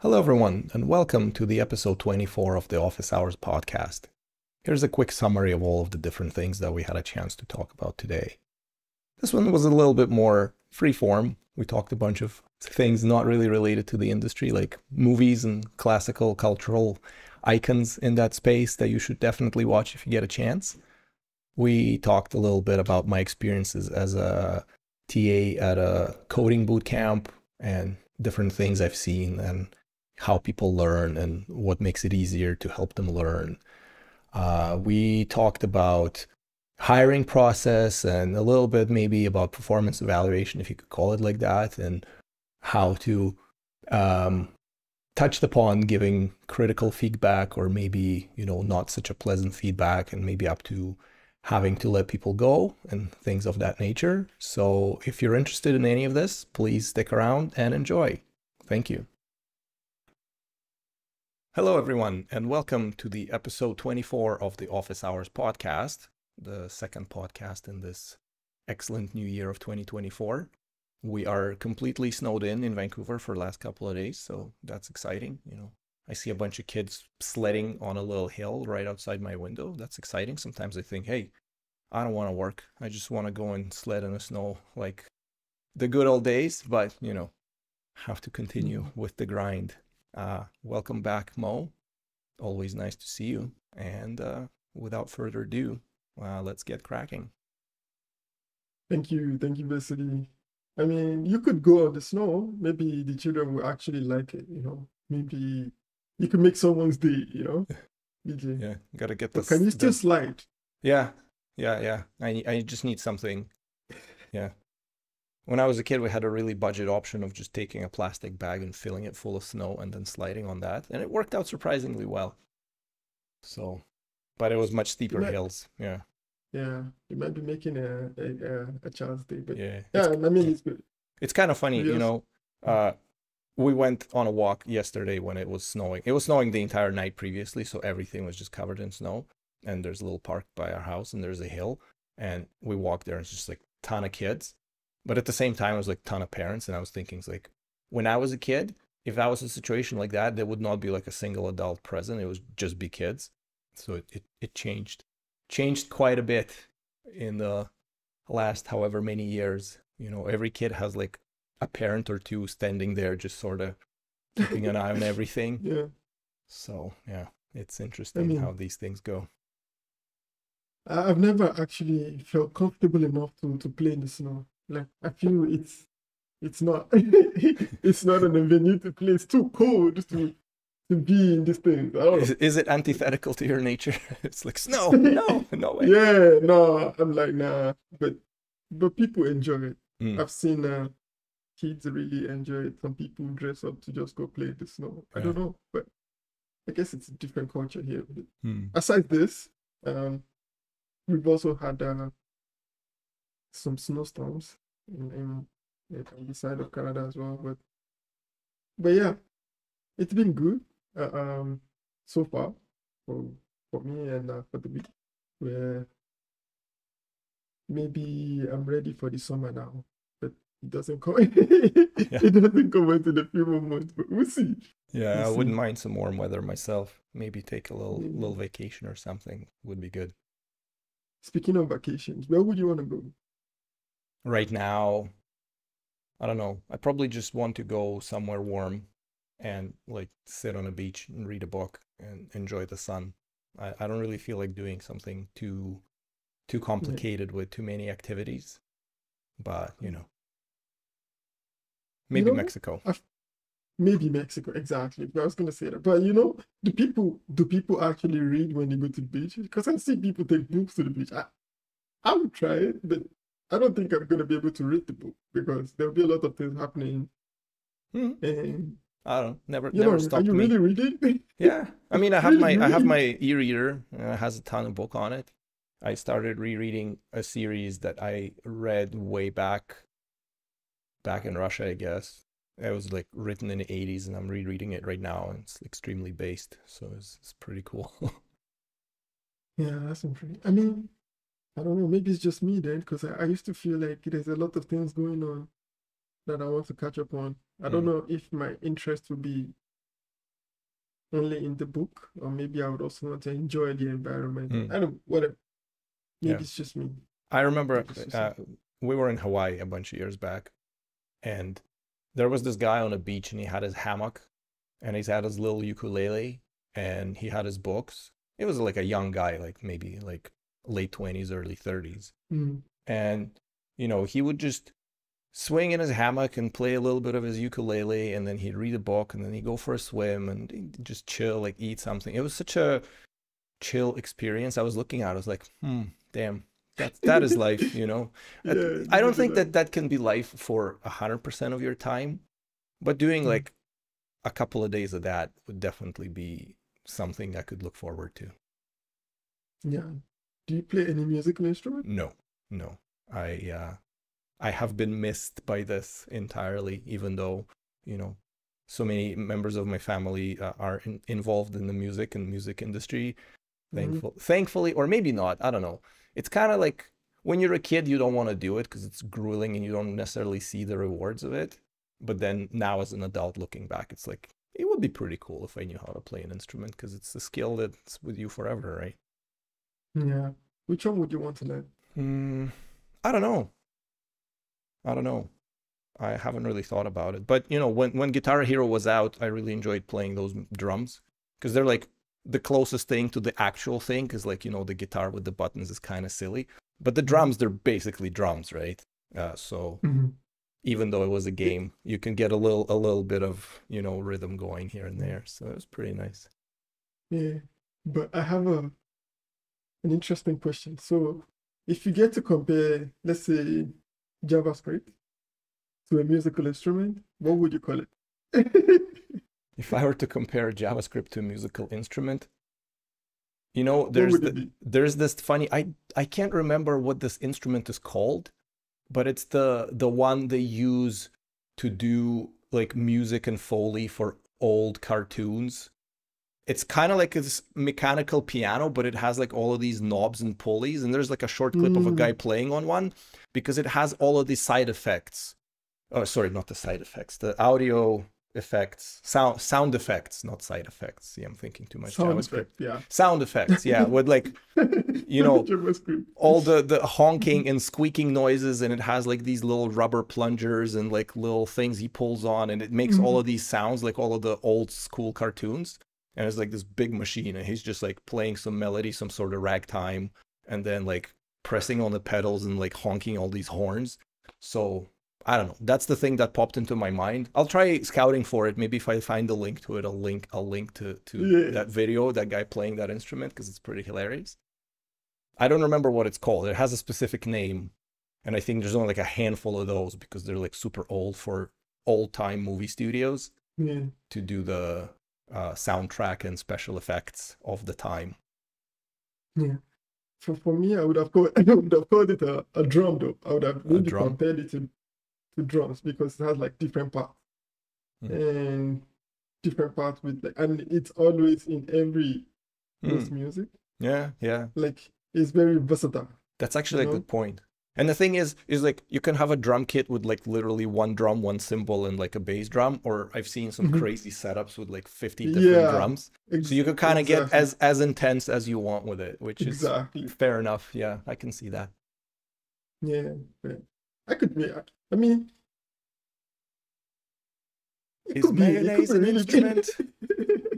Hello, everyone, and welcome to the episode 24 of the Office Hours podcast. Here's a quick summary of all of the different things that we had a chance to talk about today. This one was a little bit more freeform. We talked a bunch of things not really related to the industry, like movies and classical cultural icons in that space that you should definitely watch if you get a chance. We talked a little bit about my experiences as a TA at a coding bootcamp and different things I've seen and how people learn and what makes it easier to help them learn. We talked about hiring process and a little bit maybe about performance evaluation, if you could call it like that, and how to touched upon giving critical feedback or maybe, not such a pleasant feedback and maybe up to having to let people go and things of that nature. So if you're interested in any of this, please stick around and enjoy. Thank you. Hello, everyone, and welcome to the episode 24 of the Office Hours podcast, the second podcast in this excellent new year of 2024. We are completely snowed in Vancouver for the last couple of days, so that's exciting. I see a bunch of kids sledding on a little hill right outside my window. That's exciting. Sometimes I think, hey, I don't want to work. I just want to go and sled in the snow like the good old days, but, have to continue with the grind. Welcome back, Mo. Always nice to see you. And without further ado, let's get cracking. Thank you, Vasili. I mean, you could go on the snow. Maybe the children will actually like it, Maybe you could make someone's day, BJ. Yeah, gotta get this. But can you still slide? Yeah. I just need something. Yeah. When I was a kid, we had a really budget option of just taking a plastic bag and filling it full of snow and then sliding on that. And it worked out surprisingly well. So, but it was much steeper hills. Yeah. Yeah, you might be making a child's day, but yeah, it's good. It's kind of funny, we went on a walk yesterday when it was snowing. It was snowing the entire night previously, so everything was just covered in snow. And there's a little park by our house, and there's a hill. And we walked there, and it's just like a ton of kids. But at the same time, it was like a ton of parents. And I was thinking, like, when I was a kid, if that was a situation like that, there would not be like a single adult present. It would just be kids. So it changed quite a bit in the last however many years. Every kid has like a parent or two standing there just sort of keeping an eye on everything. Yeah. So, yeah, it's interesting how these things go. I've never actually felt comfortable enough to play in the snow. Like, I feel it's not it's not an avenue to play. It's too cold to be in this thing. Is it antithetical to your nature? It's like snow. No way. Yeah, no, I'm like, nah. But people enjoy it. I've seen kids really enjoy it. Some people dress up to just go play in the snow. I don't know, but I guess it's a different culture here. Aside this, we've also had some snowstorms in the side of Canada as well. But yeah, it's been good so far for me and for the week. Where maybe I'm ready for the summer now, but it doesn't come. It doesn't come into the few months, but we'll see. Yeah, I wouldn't mind some warm weather myself. Maybe take a little vacation or something would be good. Speaking of vacations, where would you want to go? Right now, I don't know. I probably just want to go somewhere warm and like sit on a beach and read a book and enjoy the sun. I don't really feel like doing something too complicated with too many activities. But, maybe Mexico. Maybe Mexico, exactly. I was going to say that. But, do people actually read when they go to the beach? Because I see people take books to the beach. I would try it, but I don't think I'm going to be able to read the book because there'll be a lot of things happening. And I don't know. Never stopped me. Are you really reading? Yeah. I mean, I have my e-reader. It has a ton of book on it. I started rereading a series that I read way back in Russia, I guess. It was like written in the 80s, and I'm rereading it right now, and it's extremely based, so it's pretty cool. Yeah, that's interesting. I mean, I don't know, maybe it's just me then, because I used to feel like there's a lot of things going on that I want to catch up on. I don't know if my interest would be only in the book, or maybe I would also want to enjoy the environment. I don't, whatever. Maybe it's just me. I remember we were in Hawaii a bunch of years back, and there was this guy on a beach, and he had his hammock, and he's had his little ukulele, and he had his books. It was like a young guy, like maybe like late 20s, early 30s. And, you know, he would just swing in his hammock and play a little bit of his ukulele, and then he'd read a book, and then he'd go for a swim and he'd just chill, like eat something. It was such a chill experience. I was looking at it, I was like, damn, that is life, you know. Yeah, I don't think that can be life for 100% of your time, but doing like a couple of days of that would definitely be something I could look forward to. Yeah. Do you play any musical instrument? No. I have been missed by this entirely, even though, you know, so many members of my family are involved in the music and music industry. Thankfully, or maybe not, I don't know. It's kind of like when you're a kid, you don't want to do it because it's grueling and you don't necessarily see the rewards of it. But then now as an adult looking back, it's like, it would be pretty cool if I knew how to play an instrument, because it's a skill that's with you forever, right? Yeah. Which one would you want to learn? I don't know. I haven't really thought about it. But, you know, when Guitar Hero was out, I really enjoyed playing those drums, because they're like the closest thing to the actual thing, because, like, you know, the guitar with the buttons is kind of silly. But the drums, they're basically drums, right? So even though it was a game, you can get a little bit of, you know, rhythm going here and there. So it was pretty nice. Yeah. But I have an interesting question. So if you get to compare, let's say, JavaScript to a musical instrument, what would you call it? If I were to compare JavaScript to a musical instrument, you know, there's this funny, I can't remember what this instrument is called, but it's the one they use to do like music and Foley for old cartoons. It's kind of like this mechanical piano, but it has like all of these knobs and pulleys, and there's like a short clip of a guy playing on one, because it has all of these side effects. Oh, sorry, not the side effects, the audio effects, sound effects, not side effects. See, I'm thinking too much JavaScript. Sound effects, yeah, with like, you know, all the honking and squeaking noises, and it has like these little rubber plungers and like little things he pulls on, and it makes all of these sounds like all of the old school cartoons. And it's like this big machine, and he's just like playing some melody, some sort of ragtime, and then like pressing on the pedals and like honking all these horns. So I don't know. That's the thing that popped into my mind. I'll try scouting for it. Maybe if I find a link to it, I'll link to that video, that guy playing that instrument, because it's pretty hilarious. I don't remember what it's called. It has a specific name, and I think there's only like a handful of those, because they're like super old for old time movie studios to do the soundtrack and special effects of the time. Yeah. For me, I would have called it a drum, though. I would have maybe compared it to drums, because it has like different parts and different parts with like, and it's always in every music. Yeah. Like, it's very versatile. That's actually a good point. And the thing is like, you can have a drum kit with like literally one drum, one cymbal, and like a bass drum, or I've seen some crazy setups with like 50 different drums. So you can kind of get as intense as you want with it, which is fair enough. Yeah, I can see that. Yeah. I mean, is mayonnaise an instrument?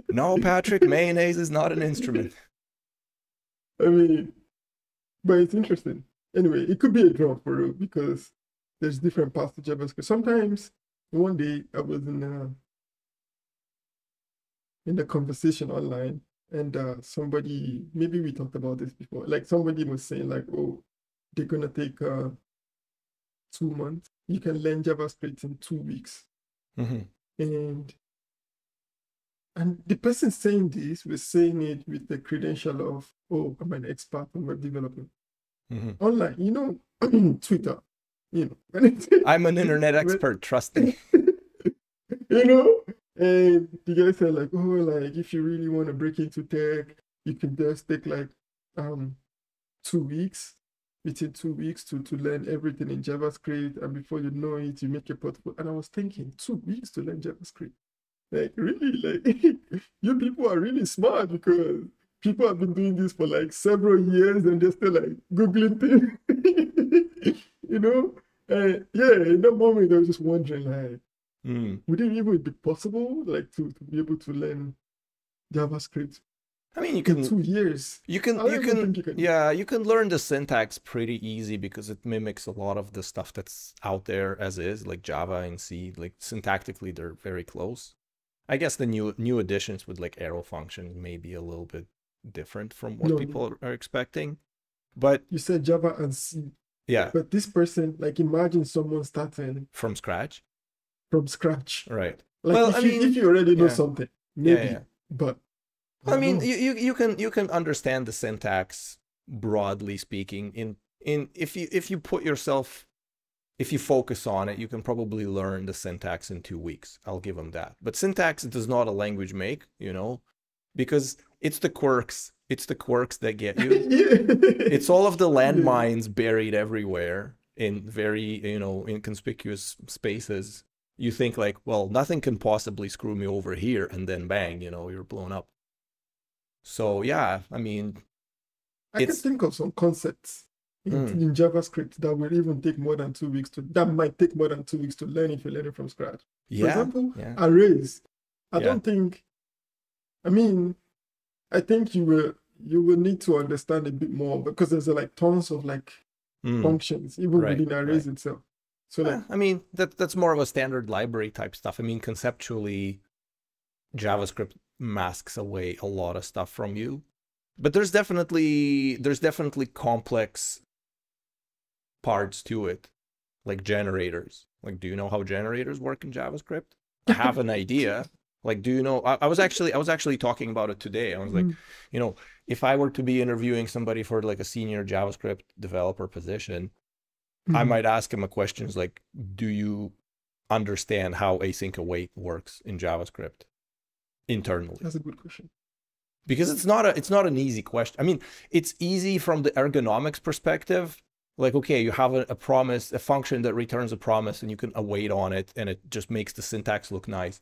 No, Patrick, mayonnaise is not an instrument. I mean, but it's interesting. Anyway, it could be a drum for real, because there's different parts to JavaScript. Sometimes, one day I was in a conversation online, and somebody, maybe we talked about this before, like somebody was saying like, oh, they're gonna take 2 months. You can learn JavaScript in 2 weeks. And the person saying this was saying it with the credential of, oh, I'm an expert on web development. Online, you know, Twitter, you know. I'm an internet expert, trust me. You know, and the guy said like, oh, like if you really want to break into tech, you can just take like 2 weeks, within 2 weeks to learn everything in JavaScript, and before you know it, you make your portfolio. And I was thinking, 2 weeks to learn JavaScript. Like really, like you people are really smart because people have been doing this for like several years and they're still like Googling things, you know? And yeah, in that moment, I was just wondering, like, would it even be possible, like, to be able to learn JavaScript I mean, in 2 years? I don't even think you can. yeah, you can learn the syntax pretty easy because it mimics a lot of the stuff that's out there as is, like Java and C. Like syntactically, they're very close. I guess the new additions with like arrow functions may be a little bit different from what No, people are expecting. But you said Java and C, yeah, but this person, like, imagine someone starting from scratch. from scratch. Right. Like, Well, I if mean, you already know yeah, something, yeah, maybe, yeah. but I I don't mean, know. you can understand the syntax broadly speaking. In if you put yourself, if you focus on it, you can probably learn the syntax in 2 weeks. I'll give them that. But syntax does not a language make, you know, because it's the quirks. It's the quirks that get you. It's all of the Yeah. landmines buried everywhere in very, you know, inconspicuous spaces. You think like, well, nothing can possibly screw me over here, and then bang, you know, you're blown up. So yeah, I mean, I can it's think of some concepts mm, in JavaScript that will even take more than 2 weeks that might take more than 2 weeks to learn if you learn it from scratch. For yeah, example, yeah, arrays. I yeah, don't think, I mean, I think you will need to understand a bit more because there's like tons of like mm, functions even right, within arrays right. itself. So like, I mean, that's more of a standard library type stuff. I mean, conceptually, JavaScript masks away a lot of stuff from you, but there's definitely complex parts to it, like generators. Like, do you know how generators work in JavaScript? I have an idea. Like, do you know? I was actually talking about it today. I was like, mm, you know, if I were to be interviewing somebody for like a senior JavaScript developer position, I mm, might ask him a questions like, do you understand how async await works in JavaScript internally? that's a good question. Because it's not an easy question. I mean, it's easy from the ergonomics perspective. Like, okay, you have a promise, a function that returns a promise, and you can await on it, and it just makes the syntax look nice.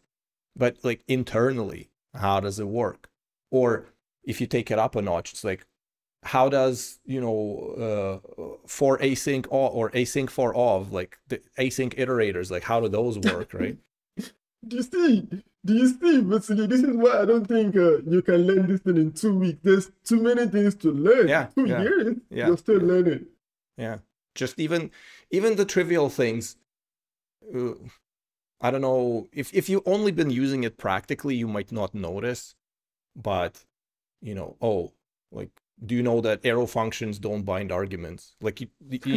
But like internally, how does it work? Or if you take it up a notch, it's like, how does, you know, for async or async for of, like the async iterators, like how do those work, right? Do you see? Do you see, Vasili? This is why I don't think you can learn this thing in 2 weeks. There's too many things to learn. Yeah, Two yeah, years, yeah, you're still yeah, learning. yeah. Just even the trivial things. Uh, I don't know if you've only been using it practically, you might not notice, but you know, oh, like, do you know that arrow functions don't bind arguments? Like, you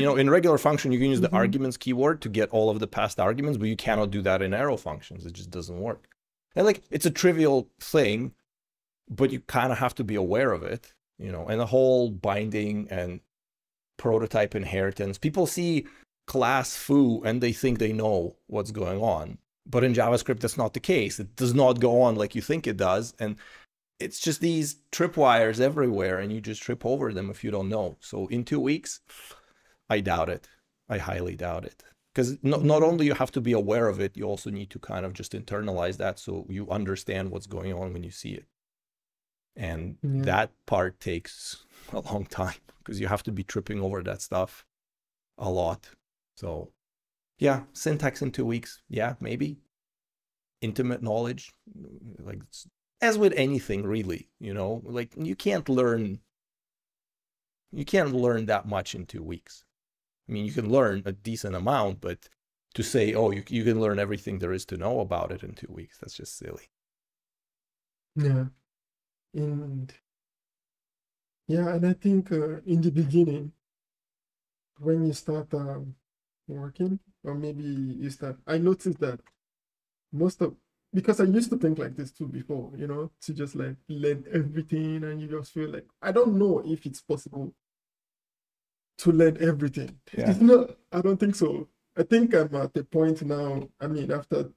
know, in regular function, you can use the Mm-hmm. arguments keyword to get all of the past arguments, but you cannot do that in arrow functions. It just doesn't work. And like, it's a trivial thing, but you kind of have to be aware of it, you know, and the whole binding and prototype inheritance. People see class foo and they think they know what's going on. But in JavaScript, that's not the case. It does not go on like you think it does. And it's just these tripwires everywhere, and you just trip over them if you don't know. So in 2 weeks, I doubt it. I highly doubt it. Because not Yeah. only you have to be aware of it, you also need to kind of just internalize that so you understand what's going on when you see it. And Yeah. that part takes a long time because you have to be tripping over that stuff a lot. So yeah, syntax in 2 weeks. Yeah, maybe. Intimate knowledge, like as with anything really, you know, like you can't learn that much in 2 weeks. I mean, you can learn a decent amount, but to say, oh, you can learn everything there is to know about it in 2 weeks, that's just silly. Yeah. And yeah, and I think in the beginning, when you start working, or maybe you start, I noticed that most of, because I used to think like this too before, to just like learn everything and you just feel like, I don't know if it's possible to learn everything. Yeah. It's not, I don't think so. I think I'm at the point now, I mean, after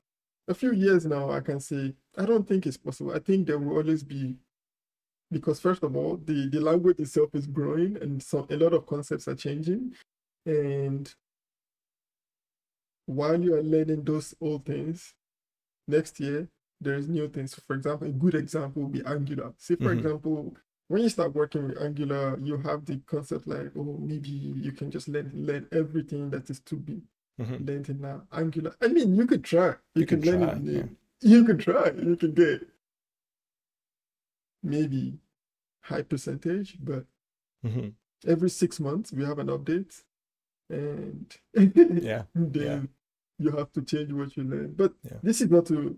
a few years now, I can say, I don't think it's possible. I think there will always be, because first of all, the language itself is growing and a lot of concepts are changing. And while you are learning those old things, next year, there's new things. So for example, a good example would be Angular. Say, for example, when you start working with Angular, you have the concept like, oh, maybe you can just learn everything that is to be learned in Angular. I mean, you could try. You can learn it. Yeah. You can try. You can get maybe high percentage, but every 6 months we have an update, and then you have to change what you learn. But this is not to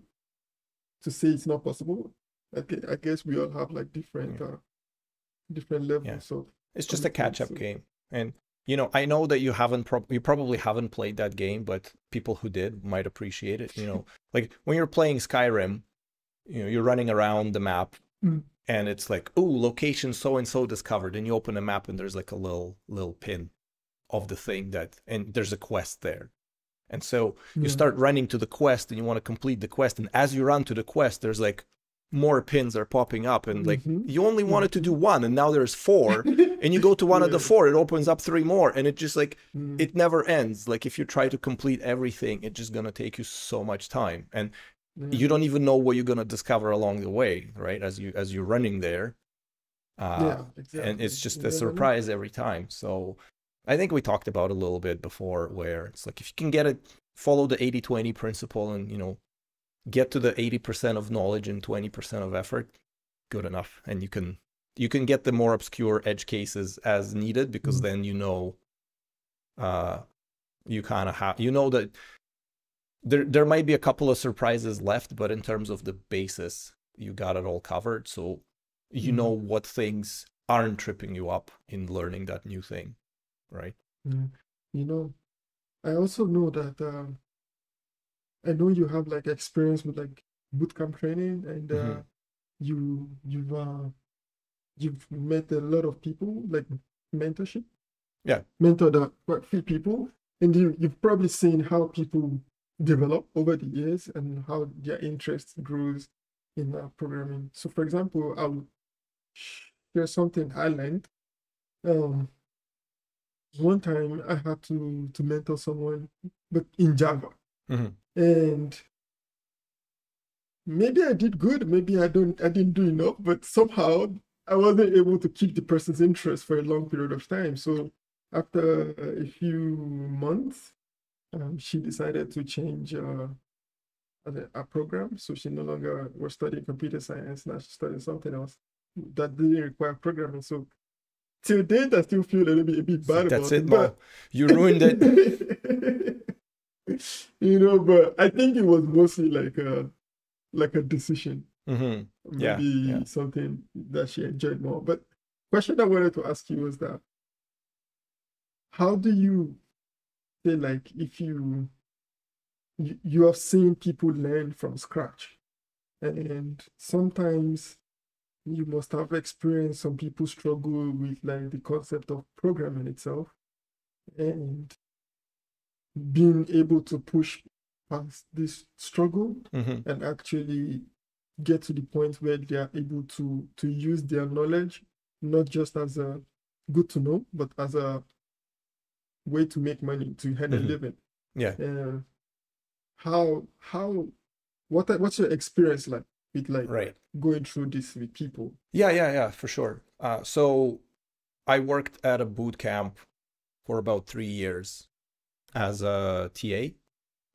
say it's not possible. Okay, I guess we all have like different levels of. It's just a catch-up game, and you know, I know that you probably haven't played that game, but people who did might appreciate it. You know, like when you're playing Skyrim, you know, you're running around the map. And it's like, oh, location so-and-so discovered. And you open a map and there's like a little pin of the thing and there's a quest there. And so you start running to the quest and you want to complete the quest. And as you run to the quest, there's like more pins are popping up. And like, you only wanted to do one and now there's 4. And you go to one of the 4, it opens up 3 more. And it just like, it never ends. Like if you try to complete everything, it's just going to take you so much time. And you don't even know what you're going to discover along the way, right? As you're running there. Exactly. And it's just a surprise every time. So I think we talked about a little bit before where it's like, if you can get it, follow the 80-20 principle and, you know, get to the 80% of knowledge and 20% of effort, good enough. And you can get the more obscure edge cases as needed, because then, you know, you kind of have, you know, that there might be a couple of surprises left, but in terms of the basis, you got it all covered. So you know what things aren't tripping you up in learning that new thing, right? You know, I also know that I know you have like experience with like bootcamp training, and you've met a lot of people, like mentorship. Yeah, mentored quite a few people, and you've probably seen how people develop over the years and how their interest grows in programming. So for example, I'll share something I learned. One time I had to mentor someone, but in Java. And maybe I did good, maybe I didn't do enough, but somehow I wasn't able to keep the person's interest for a long period of time. So after a few months, she decided to change a program. So she no longer was studying computer science. Now she's studying something else that didn't require programming. So till date, I still feel a bit bad about it. But you ruined it. You know, but I think it was mostly like a decision. Maybe something that she enjoyed more. But question I wanted to ask you was that, how do you say, like, if you have seen people learn from scratch, and sometimes you must have experienced some people struggle with like the concept of programming itself, and being able to push past this struggle and actually get to the point where they are able to use their knowledge not just as a good to know, but as a way to make money, to earn a living. What's your experience like with like going through this with people? Yeah, for sure. So I worked at a boot camp for about 3 years as a TA.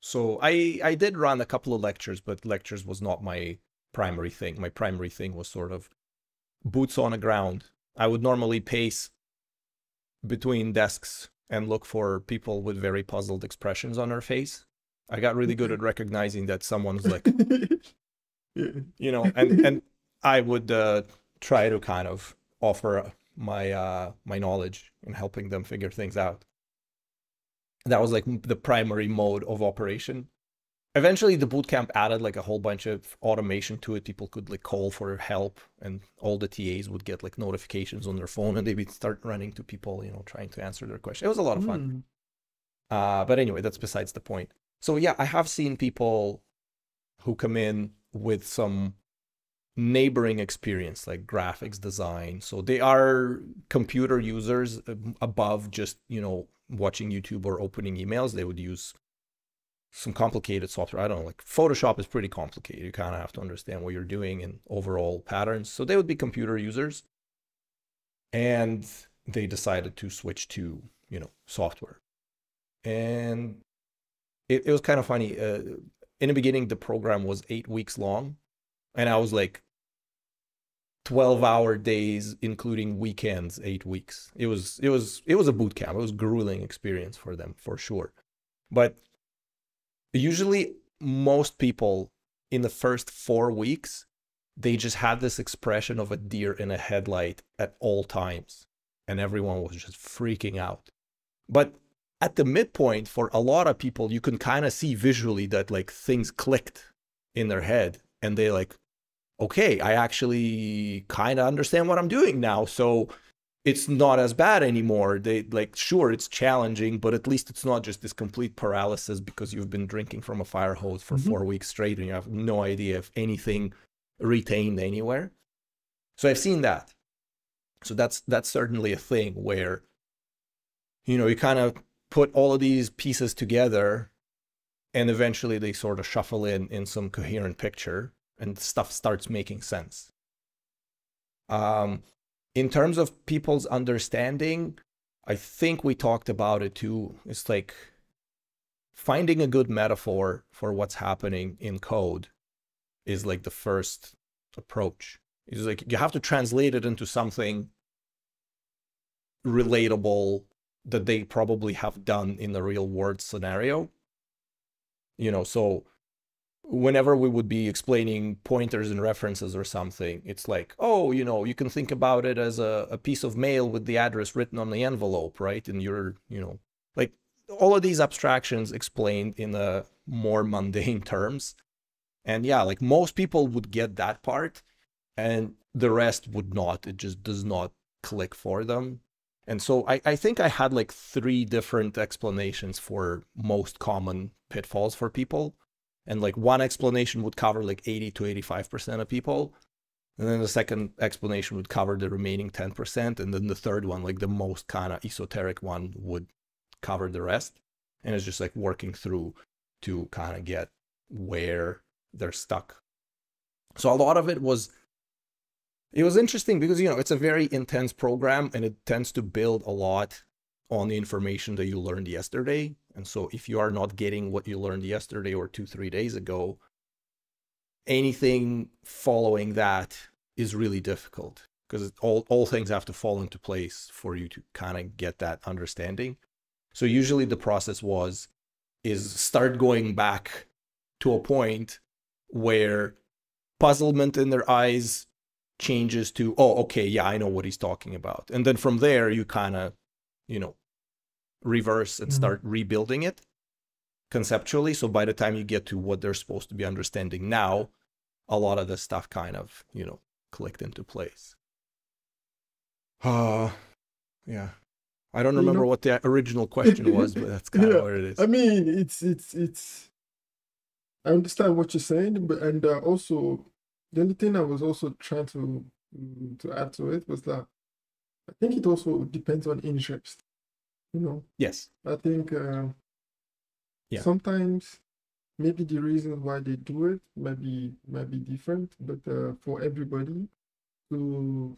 So I did run a couple of lectures, but lectures was not my primary thing. My primary thing was sort of boots on the ground. I would normally pace between desks and look for people with very puzzled expressions on their face. I got really good at recognizing that someone's like, you know, and I would try to kind of offer my my knowledge in helping them figure things out. That was like the primary mode of operation. Eventually, the bootcamp added like a whole bunch of automation to it. People could like call for help, and all the TAs would get like notifications on their phone, and they would start running to people, you know, trying to answer their question. It was a lot of fun. But anyway, that's besides the point. So yeah, I have seen people who come in with some neighboring experience, like graphics design. So they are computer users above just, you know, watching YouTube or opening emails. They would use some complicated software. I don't know, like Photoshop is pretty complicated. You kind of have to understand what you're doing and overall patterns. So they would be computer users. And they decided to switch to, software. And it was kind of funny. In the beginning, the program was 8 weeks long. And I was like 12-hour days, including weekends, 8 weeks. It was a boot camp. It was a grueling experience for them, for sure. But usually most people in the first 4 weeks, they just had this expression of a deer in a headlight at all times. And everyone was just freaking out. But at the midpoint, for a lot of people, you can kind of see visually that like things clicked in their head. And they like, okay, I actually kind of understand what I'm doing now. So it's not as bad anymore. They like, sure, it's challenging, but at least it's not just this complete paralysis because you've been drinking from a fire hose for 4 weeks straight and you have no idea if anything retained anywhere. So I've seen that. So that's certainly a thing where, you kind of put all of these pieces together and eventually they sort of shuffle in some coherent picture and stuff starts making sense. In terms of people's understanding, I think we talked about it too. It's like finding a good metaphor for what's happening in code is like the first approach. It's like you have to translate it into something relatable that they probably have done in the real world scenario. So whenever we would be explaining pointers and references or something, it's like, oh, you can think about it as a piece of mail with the address written on the envelope, right? And you're, like all of these abstractions explained in a more mundane terms. And yeah, like most people would get that part and the rest would not. It just does not click for them. And so I think I had like 3 different explanations for most common pitfalls for people. And like one explanation would cover like 80 to 85% of people. And then the second explanation would cover the remaining 10%. And then the third one, like the most kind of esoteric one, would cover the rest. And it's just like working through to kind of get where they're stuck. So a lot of it was interesting because, it's a very intense program and it tends to build a lot on the information that you learned yesterday. And so if you are not getting what you learned yesterday or 2-3 days ago, anything following that is really difficult because all things have to fall into place for you to kind of get that understanding. So usually the process is start going back to a point where puzzlement in their eyes changes to, oh, okay, yeah, I know what he's talking about. And then from there, you kind of, reverse and start rebuilding it conceptually. So by the time you get to what they're supposed to be understanding now, a lot of the stuff kind of, clicked into place. Yeah. I don't remember what the original question was, but that's kind of what it is. I mean, it's I understand what you're saying, but also the only thing I was also trying to add to it was that I think it also depends on interest. Yes. I think sometimes maybe the reason why they do it might be different, but for everybody, so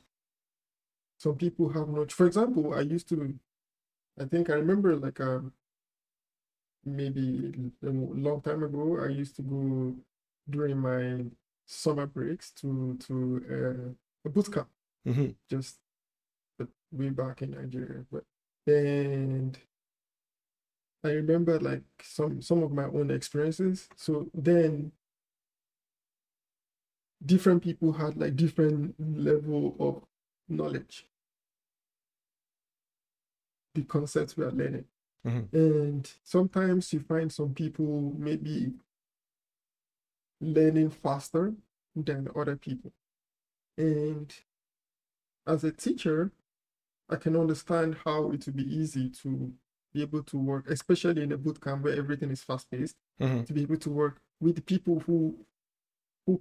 some people have no. For example, I think I remember like maybe a long time ago, I used to go during my summer breaks to a bootcamp, just but way back in Nigeria, and I remember like some of my own experiences. So then different people had like different level of knowledge, the concepts we are learning. And sometimes you find some people maybe learning faster than other people. And as a teacher, I can understand how it would be easy to be able to work, especially in a bootcamp where everything is fast-paced, to be able to work with people who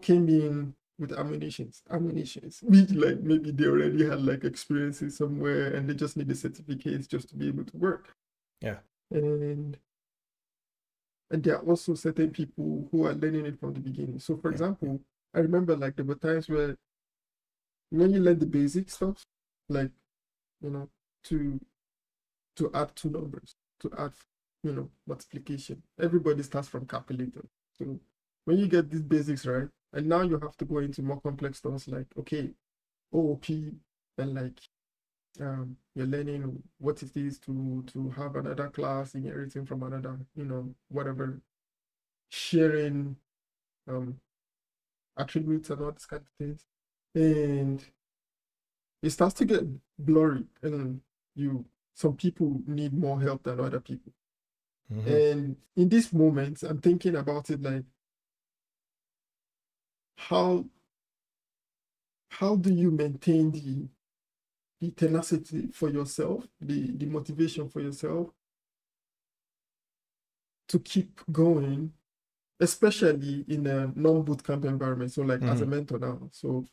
came in with ammunitions, which like maybe they already had like experiences somewhere and they just need the certificates just to be able to work. Yeah. And And there are also certain people who are learning it from the beginning. So for example, I remember like there were times where when you learn the basic stuff, like, you know, to add two numbers, to add, multiplication. Everybody starts from calculator. So when you get these basics right, and now you have to go into more complex stuff like, okay, OOP, and like you're learning what it is to have another class, inheriting from another, whatever, sharing um attributes and all these kind of things. And it starts to get blurry, and some people need more help than other people. And in this moment, I'm thinking about it like, how do you maintain the tenacity for yourself, the motivation for yourself to keep going, especially in a non-bootcamp environment. So like as a mentor now, so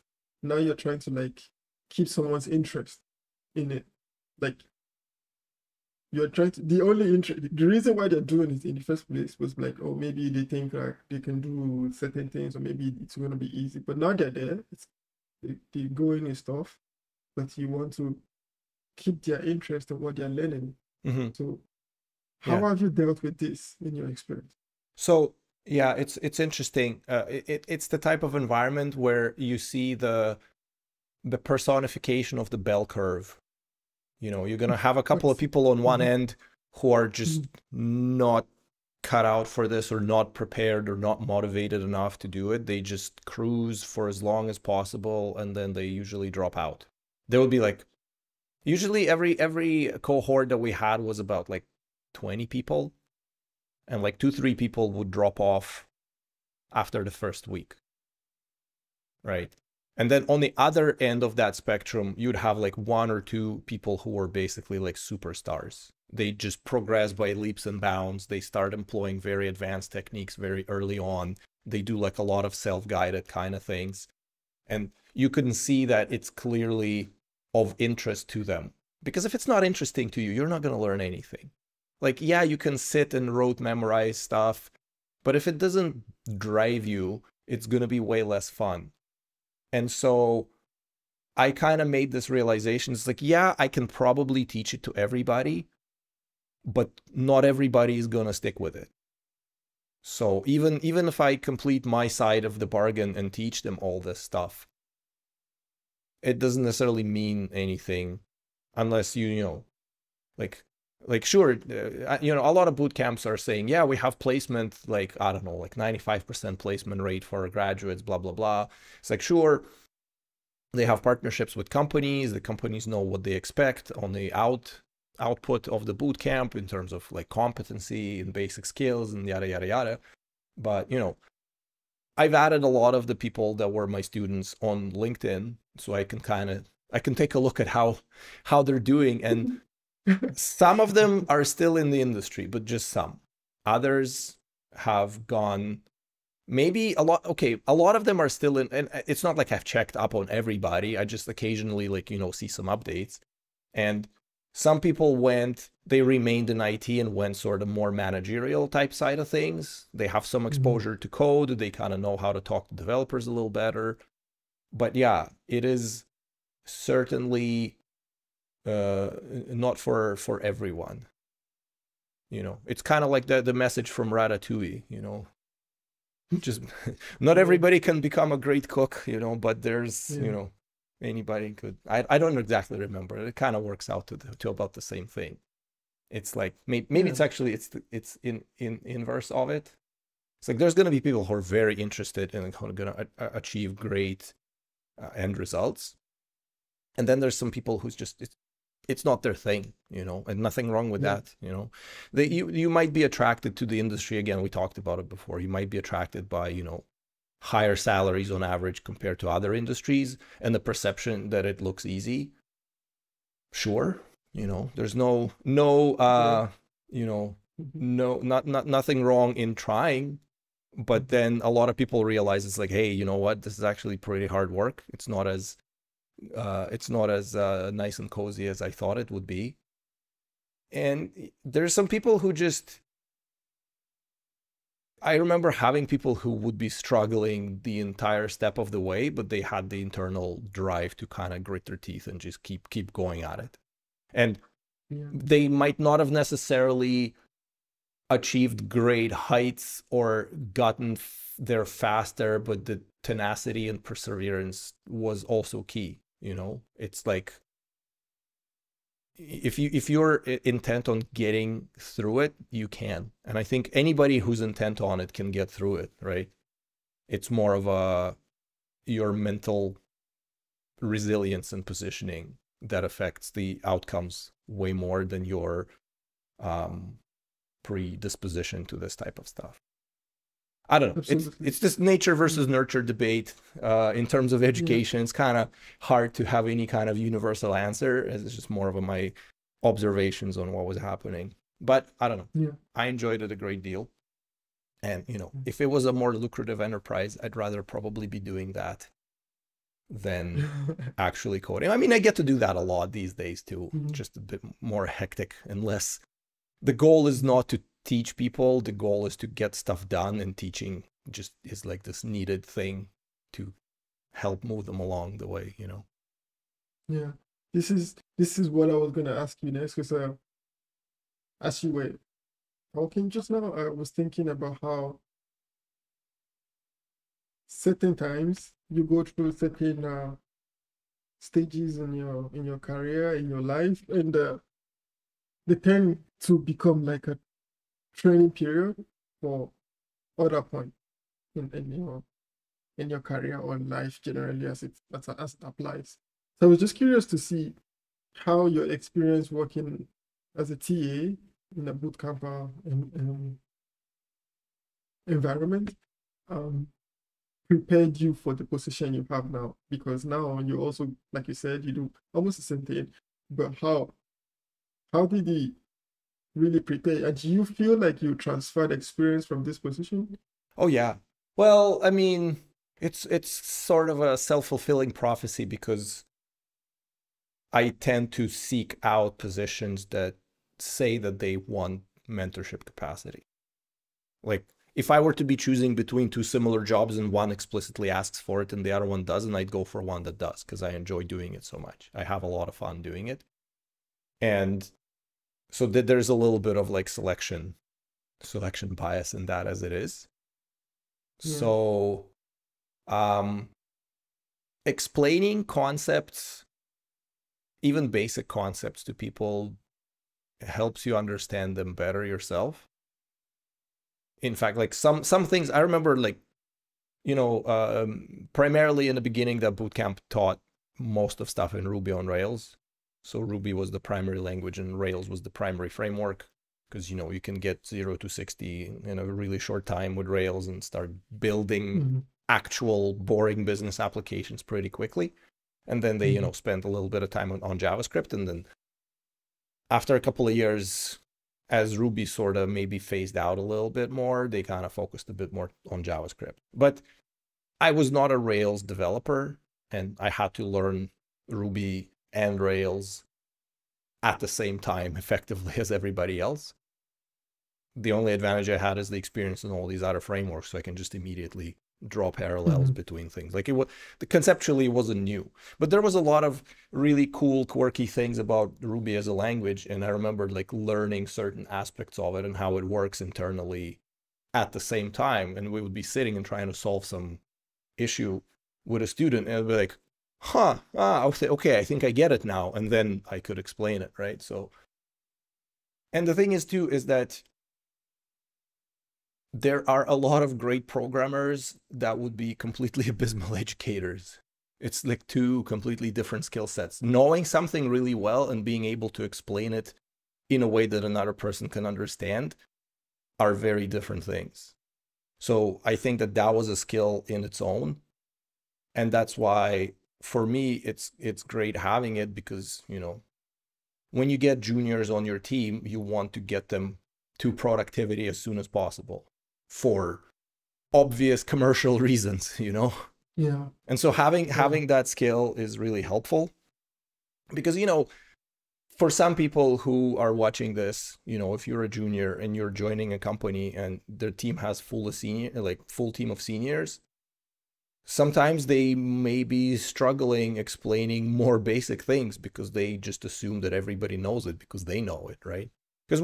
now you're trying to like keep someone's interest in it. Like you're trying to, the reason why they're doing it in the first place was like, oh, maybe they think like they can do certain things, or maybe it's going to be easy. But now they're there, the going is tough, but you want to keep their interest in what they're learning. So how have you dealt with this in your experience? So yeah, it's interesting. It's the type of environment where you see the personification of the bell curve. You're gonna have a couple of people on one end who are just not cut out for this, or not prepared, or not motivated enough to do it. They just cruise for as long as possible, and then they usually drop out. There will be like, usually every cohort that we had was about like 20 people, and like 2-3 people would drop off after the first week, right? And then on the other end of that spectrum, you'd have like 1 or 2 people who were basically like superstars. They just progress by leaps and bounds. They start employing very advanced techniques very early on. They do like a lot of self-guided kind of things. And you can see that it's clearly of interest to them. Because if it's not interesting to you, you're not going to learn anything. Like, yeah, you can sit and rote memorize stuff, but if it doesn't drive you, it's going to be way less fun. And so I kind of made this realization. It's like, yeah, I can probably teach it to everybody, but not everybody is going to stick with it. So even if I complete my side of the bargain and teach them all this stuff, it doesn't necessarily mean anything unless like sure, a lot of boot camps are saying, yeah, we have placement, like, I don't know, like 95% placement rate for graduates, blah, blah, blah. It's like, sure, they have partnerships with companies. The companies know what they expect on the output of the boot camp in terms of like competency and basic skills and yada, yada, yada. But, I've added a lot of the people that were my students on LinkedIn, so I can take a look at how they're doing. And some of them are still in the industry, but just some. Others have gone, maybe a lot. Okay, a lot of them are still in, and it's not like I've checked up on everybody. I just occasionally see some updates. And some people they remained in IT and went sort of more managerial type side of things. They have some exposure to code. They kind of know how to talk to developers a little better. But yeah, it is certainly not for everyone. It's kind of like the message from Ratatouille, just not everybody can become a great cook, but there's, anybody could. I don't exactly remember. It kind of works out to about the same thing. It's like maybe it's actually it's in inverse of it. It's like there's going to be people who are very interested and going to achieve great end results, and then there's some people who's just it's not their thing, and nothing wrong with that. You might be attracted to the industry. Again, we talked about it before. You might be attracted by higher salaries on average compared to other industries, and the perception that it looks easy. Sure, there's nothing wrong in trying, but then a lot of people realize it's like, hey, you know what? This is actually pretty hard work. It's not as nice and cozy as I thought it would be. And there's some people who just I remember having people who would be struggling the entire step of the way, but they had the internal drive to kind of grit their teeth and just keep going at it. And they might not have necessarily achieved great heights or gotten there faster, but the tenacity and perseverance was also key. You know, it's like, if you're intent on getting through it, you can. And I think anybody who's intent on it can get through it, right? It's more of your mental resilience and positioning that affects the outcomes way more than your predisposition to this type of stuff. I don't know. It's this nature versus nurture debate in terms of education. It's kind of hard to have any kind of universal answer. It's just more of my observations on what was happening. But I don't know. I enjoyed it a great deal. And, you know, if it was a more lucrative enterprise, I'd rather probably be doing that than actually coding. I mean, I get to do that a lot these days too, just a bit more hectic and less. The goal is not to teach people, the goal is to get stuff done, and teaching just is like this needed thing to help move them along the way, you know. Yeah, this is what I was going to ask you next, because as you were talking just now, I was thinking about how certain times you go through certain stages in your career, in your life, and they tend to become like a training period for other points in your career or life generally, as it applies. So I was just curious to see how your experience working as a TA in a bootcamp environment prepared you for the position you have now, because now you also, like you said, you do almost the same thing, but how did he really prepare? And do you feel like you transferred experience from this position? Oh yeah. Well, I mean, it's sort of a self-fulfilling prophecy, because I tend to seek out positions that say that they want mentorship capacity. Like, if I were to be choosing between two similar jobs and one explicitly asks for it and the other one doesn't, I'd go for one that does, because I enjoy doing it so much. I have a lot of fun doing it. And so there's a little bit of like selection bias in that as it is. So explaining concepts, even basic concepts, to people helps you understand them better yourself. In fact, like some things I remember, like, you know, primarily in the beginning, that bootcamp taught most of stuff in Ruby on Rails. So Ruby was the primary language and Rails was the primary framework, because, you know, you can get 0 to 60 in a really short time with Rails and start building actual boring business applications pretty quickly. And then they, you know, spent a little bit of time on JavaScript. And then after a couple of years, as Ruby sort of maybe phased out a little bit more, they kind of focused a bit more on JavaScript. But I was not a Rails developer, and I had to learn Ruby and Rails at the same time effectively as everybody else. The only advantage I had is the experience in all these other frameworks, so I can just immediately draw parallels between things. Like, conceptually it wasn't new, but there was a lot of really cool, quirky things about Ruby as a language. And I remember like learning certain aspects of it and how it works internally at the same time. And we would be sitting and trying to solve some issue with a student, and I'd be like, okay, I think I get it now. And then I could explain it, right? So, and the thing is too, is that there are a lot of great programmers that would be completely abysmal educators. It's like two completely different skill sets. Knowing something really well and being able to explain it in a way that another person can understand are very different things. So I think that that was a skill in its own. And that's why, for me, it's great having it, because, you know, when you get juniors on your team, you want to get them to productivity as soon as possible, for obvious commercial reasons, you know? Yeah. And so having that skill is really helpful, because, you know, for some people who are watching this, you know, if you're a junior and you're joining a company and their team has full team of seniors, sometimes they may be struggling explaining more basic things because they just assume that everybody knows it because they know it, right? Because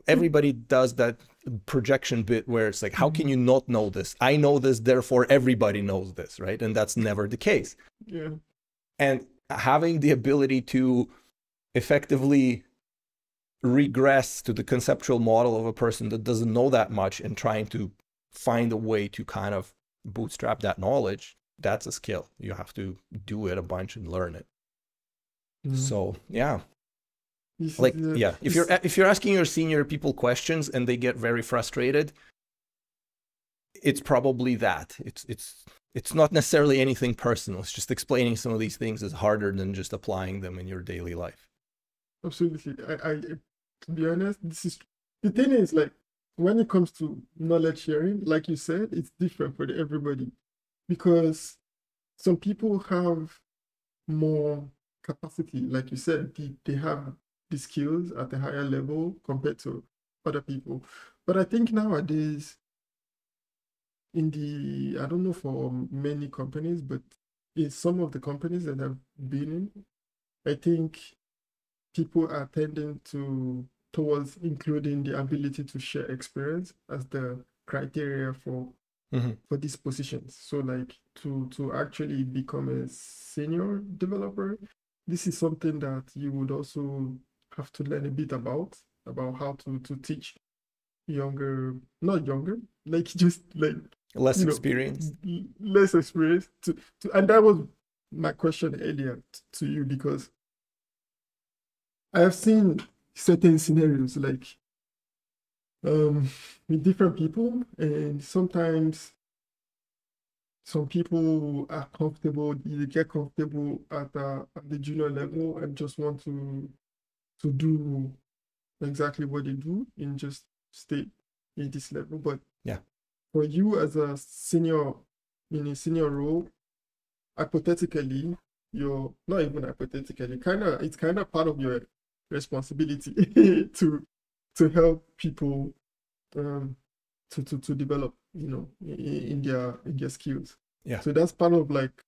everybody does that projection bit where it's like, how can you not know this? I know this, therefore everybody knows this, right? And that's never the case. Yeah. And having the ability to effectively regress to the conceptual model of a person that doesn't know that much and trying to find a way to kind of bootstrap that knowledge, that's a skill. You have to do it a bunch and learn it. So yeah, like yeah, if you're asking your senior people questions and they get very frustrated, it's probably that. It's not necessarily anything personal. It's just explaining some of these things is harder than just applying them in your daily life. Absolutely. I to be honest, this is the thing is, like, when it comes to knowledge sharing, like you said, it's different for everybody, because some people have more capacity, like you said, they have the skills at a higher level compared to other people. But I think nowadays, in the, I don't know for many companies, but in some of the companies that I've been in, I think people are tending towards including the ability to share experience as the criteria for these positions. So like to actually become a senior developer, this is something that you would also have to learn a bit about how to teach not younger, like just like less experienced. Less experience to and that was my question earlier to you, because I have seen certain scenarios like with different people, and sometimes some people are comfortable, they get comfortable at the junior level and just want to do exactly what they do and just stay in this level. But yeah, for you as a senior in a senior role, hypothetically, you're not even hypothetically, it's kind of part of your responsibility to help people to develop, in their skills. yeah. So that's part of, like,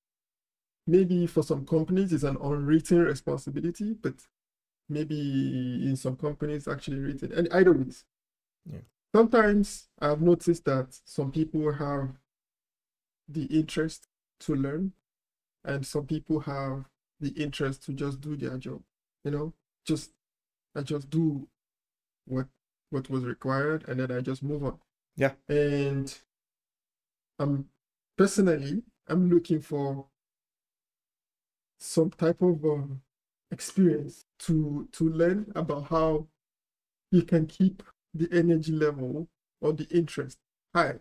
maybe for some companies it's an unwritten responsibility, but maybe in some companies actually written. And either ways, Yeah. Sometimes I've noticed that some people have the interest to learn, and some people have the interest to just do their job, just I just do what was required, and then I just move on. Yeah. And personally, I'm looking for some type of experience to learn about how you can keep the energy level or the interest high,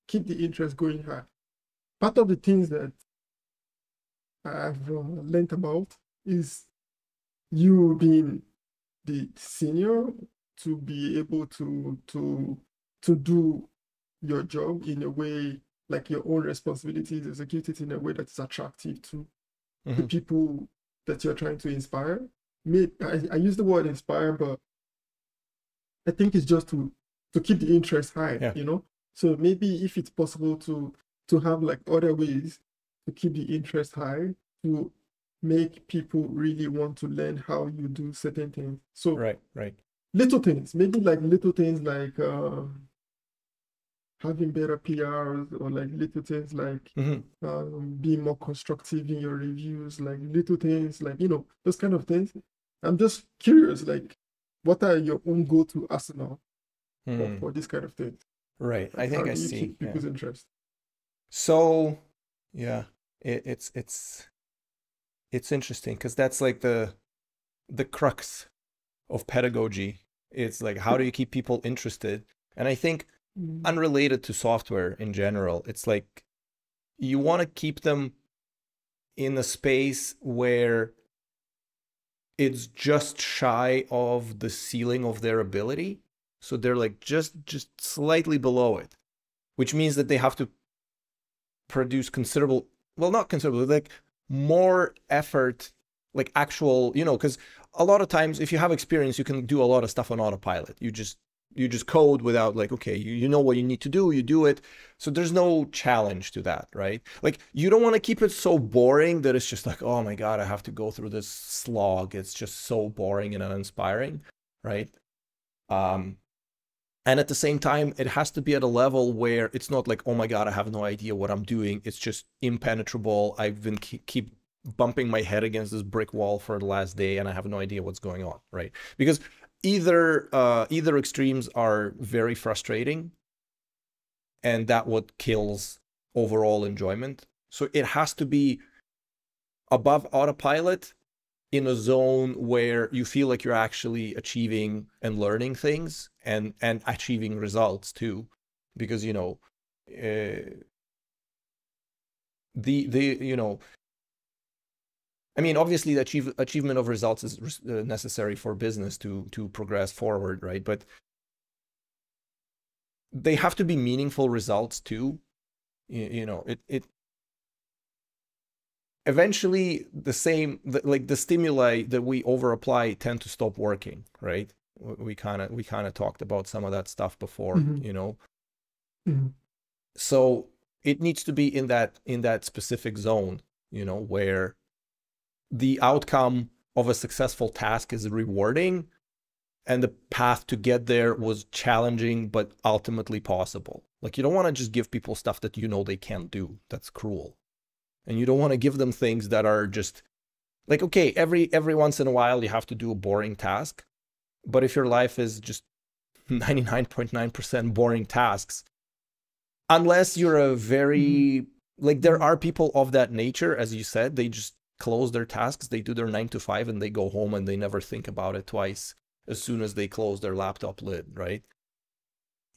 keep the interest going high. Part of the things that I've learned about is you being the senior to be able to do your job in a way, like your own responsibilities, execute it in a way that is attractive to the people that you're trying to inspire. I use the word inspire, but I think it's just to keep the interest high, So maybe if it's possible to have like other ways to keep the interest high, to make people really want to learn how you do certain things. So right. Little things, maybe like little things like having better PRs, or like little things like being more constructive in your reviews, like little things like, those kind of things. I'm just curious, like, what are your own go-to arsenal for this kind of thing? Right. Like, I think how I do you see. keep people's interest? So yeah, it's interesting because that's like the crux of pedagogy. It's like, how do you keep people interested? And I think unrelated to software in general, it's like you want to keep them in a space where it's just shy of the ceiling of their ability. So they're like just slightly below it, which means that they have to produce not considerable, like more effort, like actual, because a lot of times, if you have experience, you can do a lot of stuff on autopilot. You just code without like, okay, you know what you need to do, you do it. So there's no challenge to that, right? Like you don't want to keep it so boring that it's just like, oh my God, I have to go through this slog. It's just so boring and uninspiring, right? And at the same time, it has to be at a level where it's not like, oh my God, I have no idea what I'm doing. It's just impenetrable. I've been keep bumping my head against this brick wall for the last day and I have no idea what's going on, right? Because either extremes are very frustrating and that what kills overall enjoyment. So it has to be above autopilot in a zone where you feel like you're actually achieving and learning things and achieving results too, because you know I mean, obviously the achievement of results is necessary for business to progress forward, right? But they have to be meaningful results too. You know, it eventually the stimuli that we over apply tend to stop working, right? We kind of talked about some of that stuff before, you know. So it needs to be in that specific zone, you know, where the outcome of a successful task is rewarding and the path to get there was challenging but ultimately possible. Like you don't want to just give people stuff that you know they can't do. That's cruel. And you don't want to give them things that are just like, okay, every once in a while you have to do a boring task. But if your life is just 99.9% boring tasks, unless you're a very, like there are people of that nature, as you said, they just close their tasks, they do their 9 to 5 and they go home and they never think about it twice as soon as they close their laptop lid, right?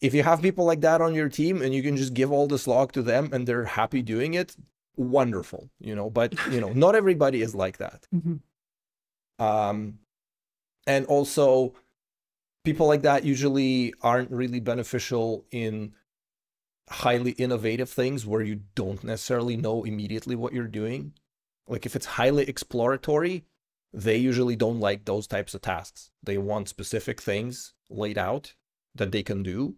If you have people like that on your team and you can just give all the slog to them and they're happy doing it, wonderful, you know, but you know, not everybody is like that. And also people like that usually aren't really beneficial in highly innovative things where you don't necessarily know immediately what you're doing. Like if it's highly exploratory, they usually don't like those types of tasks. They want specific things laid out that they can do.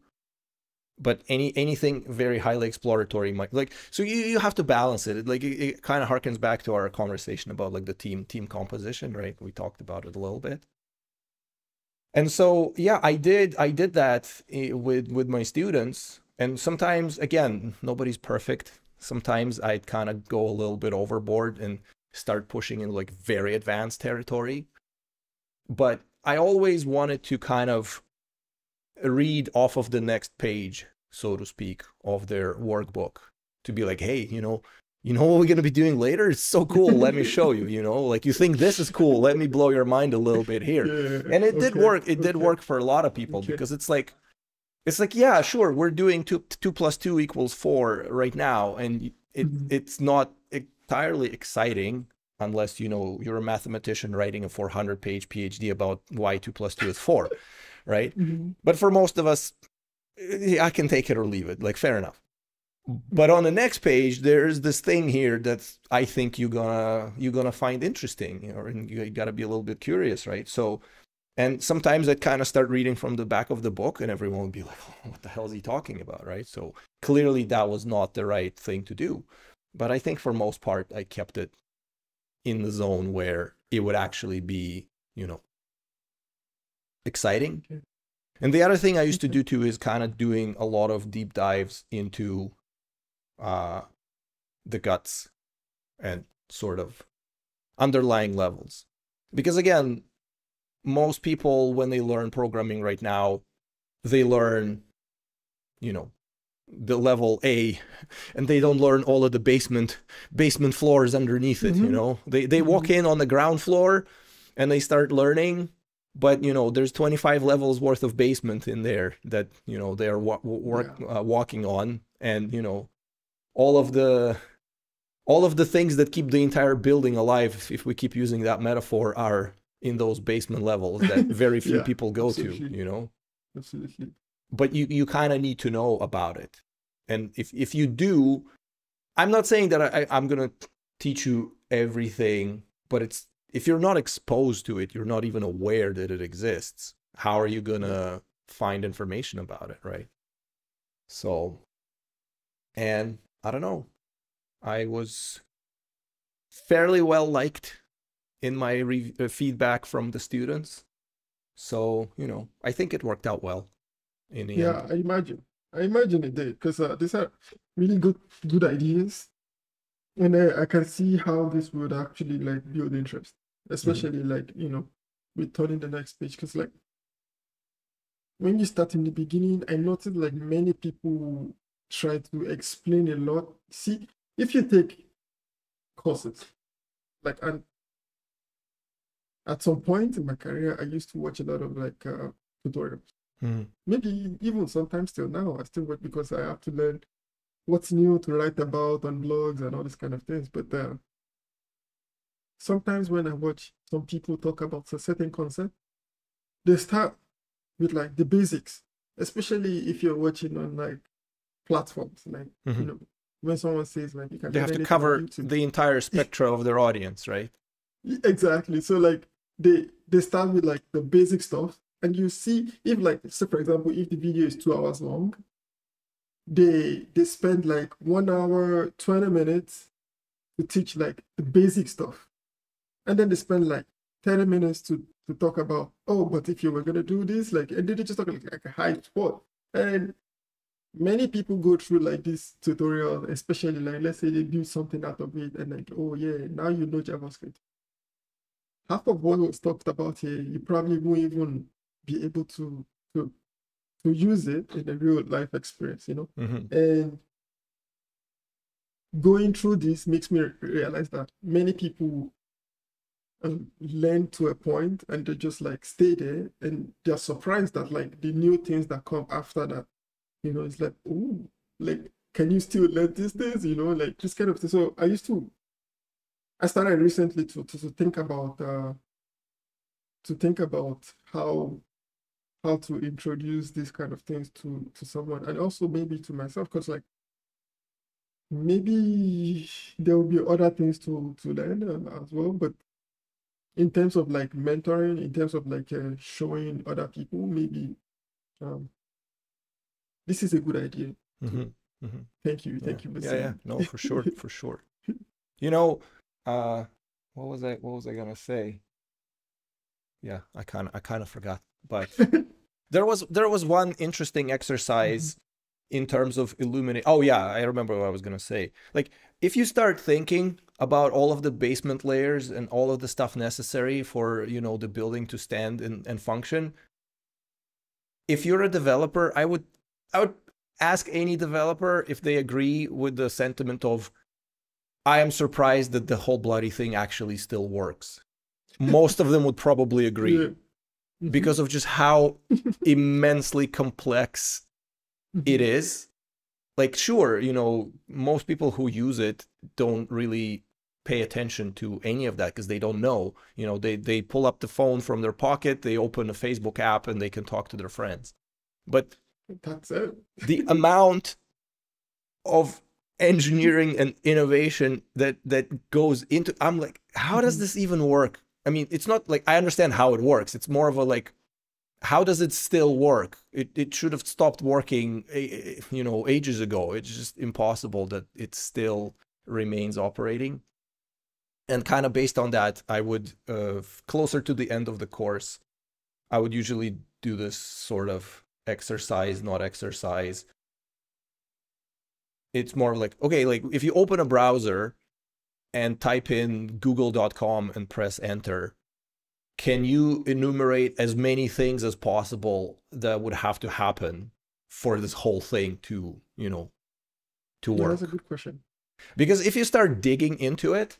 But anything very highly exploratory might, like, so you have to balance it. Like it kind of harkens back to our conversation about like the team composition, right? We talked about it a little bit. And so yeah, I did that with my students. And sometimes, again, nobody's perfect. Sometimes I'd kind of go a little bit overboard and start pushing in like very advanced territory. But I always wanted to kind of read off of the next page, so to speak, of their workbook to be like, hey, you know what we're going to be doing later? It's so cool. Let me show you, you know, like you think this is cool. Let me blow your mind a little bit here. Yeah, and it did work. It did work for a lot of people because it's like, yeah, sure, we're doing 2 + 2 = 4 right now. And it's not entirely exciting unless, you know, you're a mathematician writing a 400-page PhD about why 2 + 2 is 4, right? But for most of us, I can take it or leave it, like, fair enough. But on the next page, there's this thing here that I think you're gonna find interesting, you know, and you gotta be a little bit curious, right? So, and sometimes I'd kind of start reading from the back of the book and everyone would be like, oh, what the hell is he talking about, right? So clearly that was not the right thing to do. But I think for most part, I kept it in the zone where it would actually be, you know, exciting. And the other thing I used to do too is kind of doing a lot of deep dives into the guts and sort of underlying levels. Because again, most people, when they learn programming right now, they learn, you know, the level A, and they don't learn all of the basement floors underneath it, you know. They walk in on the ground floor and they start learning, but, you know, there's 25 levels worth of basement in there that, you know, they're walking on. And, you know, all of the things that keep the entire building alive, if we keep using that metaphor, are in those basement levels that very few people go to, you know. Absolutely. But you kind of need to know about it. And if you do, I'm not saying that I'm going to teach you everything, but if you're not exposed to it, you're not even aware that it exists. How are you gonna find information about it, right? So, and I don't know, I was fairly well liked in my feedback from the students. So, you know, I think it worked out well in the end. I imagine it did, because these are really good ideas, and I can see how this would actually like build interest, especially like, you know, with turning the next page, because like when you start in the beginning, I noticed like many people try to explain a lot. See, if you take courses, like, and at some point in my career, I used to watch a lot of like tutorials. Maybe even sometimes still now, I still watch because I have to learn what's new to write about on blogs and all these kind of things. But sometimes when I watch some people talk about a certain concept, they start with like the basics, especially if you're watching on like platforms, like, you know, when someone says like, you can they have to cover the entire spectrum of their audience, right? Exactly. So like they start with like the basic stuff, and you see, if like, so for example, if the video is 2 hours long, they spend like 1 hour 20 minutes to teach like the basic stuff, and then they spend like 30 minutes to talk about, oh, but if you were gonna do this, like, and they just talk like a high spot. And many people go through like this tutorial, especially like, let's say they build something out of it, and like, oh yeah, now you know JavaScript. Half of what was talked about here, you probably won't even be able to use it in a real life experience, you know. And going through this makes me realize that many people learn to a point and they just like stay there, and they're surprised that like the new things that come after that, you know, it's like, oh, like, can you still learn these things, you know, like this kind of thing. So I started recently to think about how to introduce these kind of things to someone, and also maybe to myself, because like maybe there will be other things to learn as well. But in terms of like mentoring, in terms of like showing other people, maybe this is a good idea. Thank you, Vasili. Yeah, no, for sure, for sure. You know, what was I gonna say? Yeah, I kind of forgot. But there was one interesting exercise in terms of illuminate. Oh yeah, I remember what I was gonna say. Like, if you start thinking about all of the basement layers and all of the stuff necessary for, you know, the building to stand and function, if you're a developer, I would ask any developer if they agree with the sentiment of, I am surprised that the whole bloody thing actually still works. Most of them would probably agree, because of just how immensely complex it is. Like, sure, you know, most people who use it don't really pay attention to any of that because they don't know. You know, they pull up the phone from their pocket, they open a Facebook app, and they can talk to their friends. But that's it. The amount of engineering and innovation that goes into, I'm like, how does this even work? I mean, it's not like I understand how it works. It's more of a like, how does it still work? It should have stopped working, you know, ages ago. It's just impossible that it still remains operating. And kind of based on that, I would, closer to the end of the course, I would usually do this sort of exercise, not exercise. It's more like, okay, like if you open a browser and type in google.com and press enter, can you enumerate as many things as possible that would have to happen for this whole thing to, you know, to work? That's a good question. Because if you start digging into it,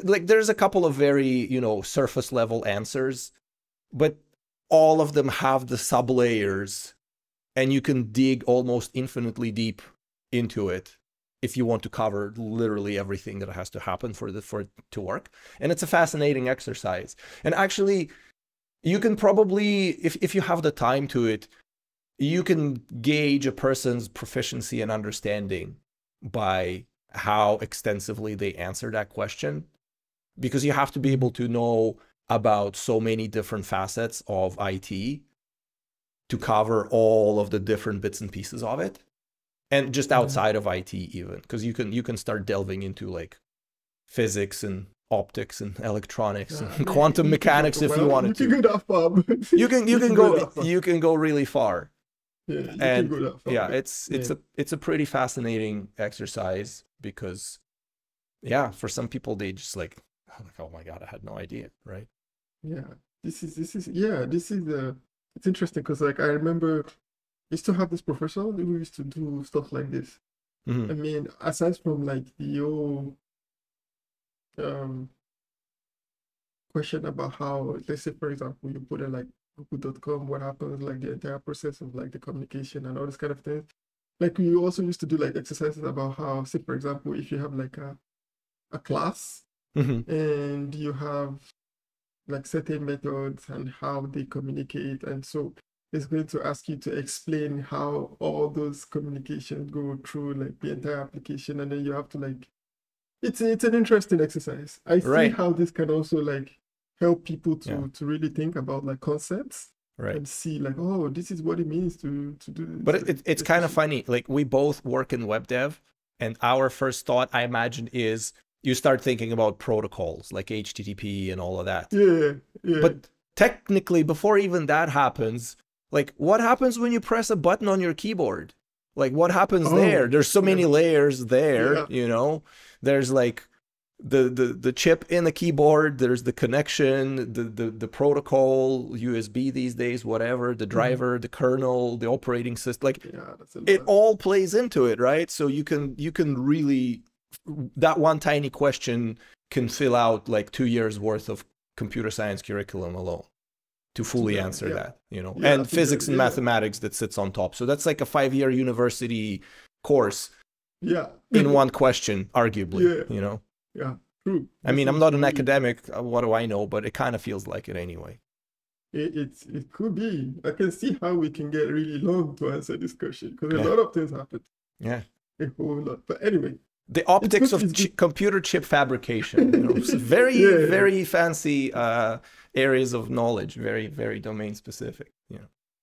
like there's a couple of very, you know, surface level answers, but all of them have the sub layers, and you can dig almost infinitely deep into it if you want to cover literally everything that has to happen for it to work. And it's a fascinating exercise. And actually, you can probably, if you have the time to it, you can gauge a person's proficiency and understanding by how extensively they answer that question. because you have to be able to know about so many different facets of IT to cover all of the different bits and pieces of it. And just outside of IT even, because you can start delving into like physics and optics and electronics and quantum mechanics if you wanted to. You can go that far. You can go really far. Yeah, you and can go that far. Yeah, it's a pretty fascinating exercise, because for some people they just like, oh my God, I had no idea, right? Yeah, this is it's interesting because like I remember I used to have this professor who used to do stuff like this. I mean, aside from like the whole question about how, let's say for example, you put it like google.com, what happens, like the entire process of like the communication and all this kind of thing. Like we also used to do like exercises about how, say for example, if you have like a class and you have like certain methods and how they communicate, and so it's going to ask you to explain how all those communications go through like the entire application, and then you have to like, it's an interesting exercise. I see how this can also like help people to really think about like concepts and see like, oh, this is what it means to do this. But it's kind of funny, like we both work in web dev, and our first thought, I imagine, is you start thinking about protocols like HTTP and all of that. Yeah. But technically, before even that happens, like what happens when you press a button on your keyboard? Like what happens there? There's so many layers there, you know? There's like the chip in the keyboard, there's the connection, the protocol, USB these days, whatever, the driver, the kernel, the operating system, like it all plays into it, right? So you can really, that one tiny question can fill out like 2 years worth of computer science curriculum alone to fully answer that, you know, and physics and mathematics that sits on top. So that's like a 5-year university course in one question, arguably, you know? Yeah, true. I mean, I'm not an academic, what do I know, but it kind of feels like it anyway. It could be. I can see how we can get really long to answer this question, because a lot of things happen. Yeah. A whole lot. But anyway. The optics of computer chip fabrication, you know, very, very fancy areas of knowledge, very, very domain specific.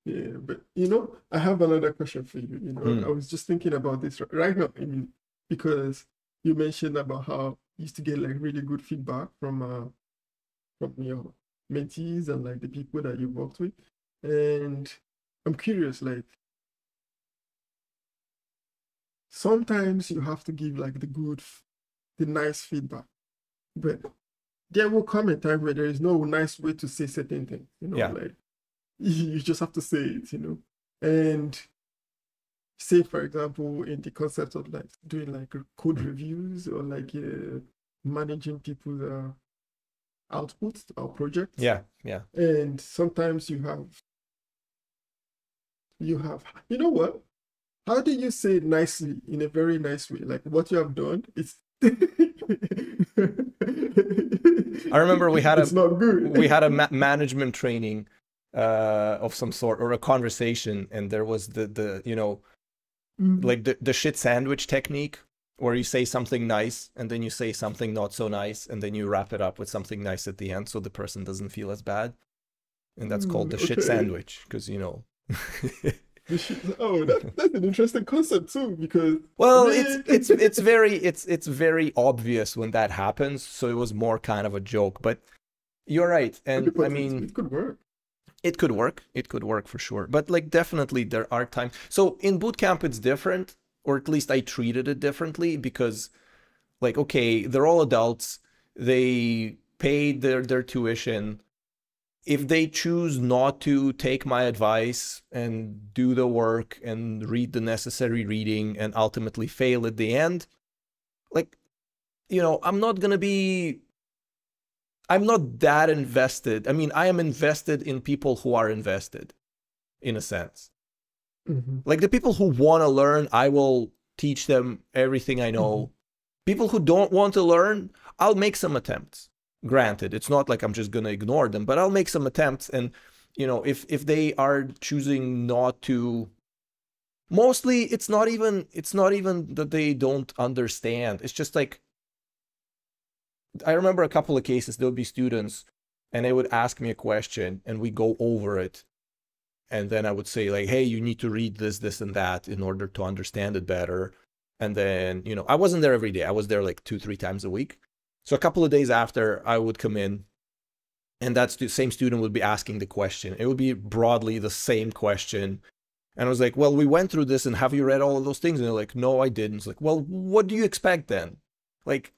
Yeah, but you know, I have another question for you. You know, I was just thinking about this right now. I mean, because you mentioned about how you used to get like really good feedback from your mentees and like the people that you worked with, and I'm curious, like, sometimes you have to give like the nice feedback, but there will come a time where there is no nice way to say certain things, you know, like you just have to say it, you know. And say, for example, in the concept of like doing like code reviews or like managing people's outputs or projects. Yeah. And sometimes you have, you know what? How do you say it nicely, in a very nice way? Like what you have done, it's I remember we had it's not good. We had a management training of some sort, or a conversation, and there was the you know, like the shit sandwich technique, where you say something nice and then you say something not so nice, and then you wrap it up with something nice at the end so the person doesn't feel as bad. And that's called the shit sandwich, because, you know. Oh, that's an interesting concept too, because it's very obvious when that happens, so it was more kind of a joke, but you're right. And I mean, it could work. It could work for sure, but like definitely there are times. So in bootcamp it's different, or at least I treated it differently, because like, okay, they're all adults, they paid their tuition. If they choose not to take my advice and do the work and read the necessary reading and ultimately fail at the end, like, you know, I'm not that invested. I mean, I am invested in people who are invested, in a sense. Like the people who want to learn, I will teach them everything I know. People who don't want to learn, I'll make some attempts. Granted, it's not like I'm just going to ignore them, but I'll make some attempts. And, you know, if they are choosing not to, mostly it's not even that they don't understand. It's just like, I remember a couple of cases, there would be students and they would ask me a question and we go over it. And then I would say like, hey, you need to read this, this, and that in order to understand it better. And then, you know, I wasn't there every day. I was there like 2-3 times a week. So a couple of days after, I would come in and that same student would be asking the question. It would be broadly the same question. And I was like, well, we went through this and have you read all of those things? And they're like, no, I didn't. It's like, well, what do you expect then? Like,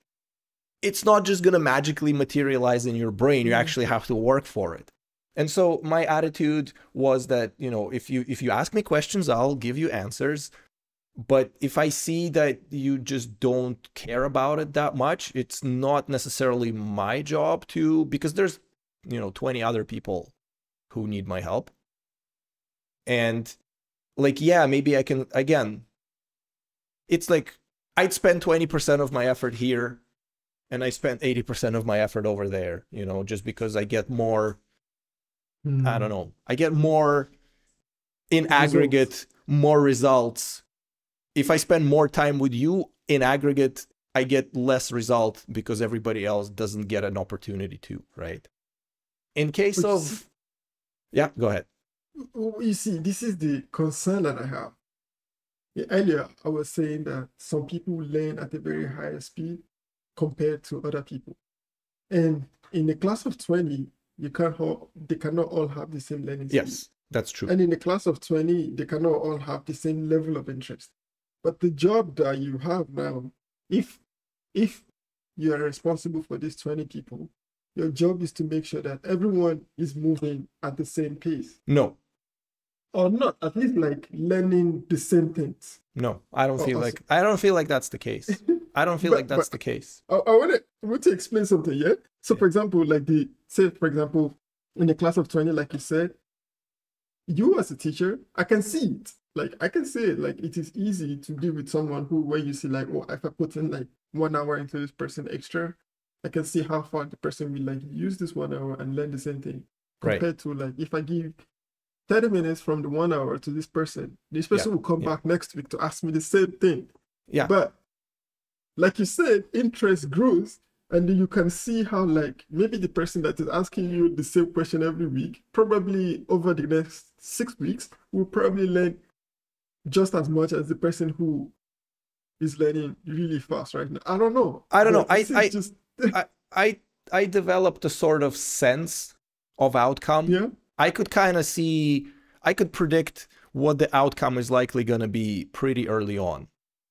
it's not just going to magically materialize in your brain. You actually have to work for it. And so my attitude was that, you know, if you ask me questions, I'll give you answers. But if I see that you just don't care about it that much, it's not necessarily my job to, because there's, you know, 20 other people who need my help. And like, yeah, maybe I can, again, it's like I'd spend 20% of my effort here and I spent 80% of my effort over there, you know, just because I get more, I don't know, I get more in aggregate, more results. If I spend more time with you in aggregate, I get less result because everybody else doesn't get an opportunity to, right? In case of, yeah, go ahead. You see, this is the concern that I have. Earlier, I was saying that some people learn at a very high speed compared to other people. And in a class of 20, they cannot all have the same learning speed. Yes, that's true. And in a class of 20, they cannot all have the same level of interest. But the job that you have now, if you are responsible for these 20 people, your job is to make sure that everyone is moving at the same pace. No. Or not, at least like learning the same things. No, I don't feel like that's the case. I don't feel like that's the case. I want to explain something, yeah? So for example, like for example, in a class of 20, like you said, you as a teacher, I can see it. Like I can say like it is easy to be with someone where you see like, oh, if I put in like 1 hour into this person extra, I can see how far the person will like use this 1 hour and learn the same thing. Compared to like if I give 30 minutes from the 1 hour to this person will come back next week to ask me the same thing. Yeah. But like you said, interest grows, and then you can see how like maybe the person that is asking you the same question every week, probably over the next 6 weeks, will probably learn just as much as the person who is learning really fast right now. I don't know. I developed a sort of sense of outcome. Yeah. I could kind of see, I could predict what the outcome is likely going to be pretty early on.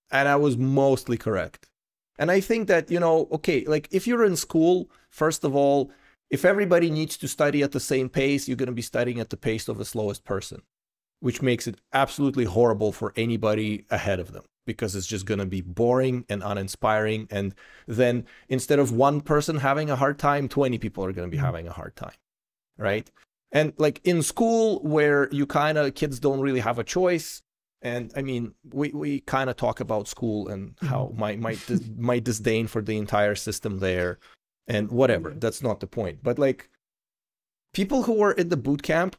And I was mostly correct. And I think that, you know, okay, like if you're in school, first of all, if everybody needs to study at the same pace, you're going to be studying at the pace of the slowest person, which makes it absolutely horrible for anybody ahead of them, because it's just going to be boring and uninspiring. And then instead of one person having a hard time, 20 people are going to be having a hard time, right? And like in school where you kind of, kids don't really have a choice. And I mean, we kind of talk about school and how my disdain for the entire system there and whatever, that's not the point. But like people who were in the boot camp,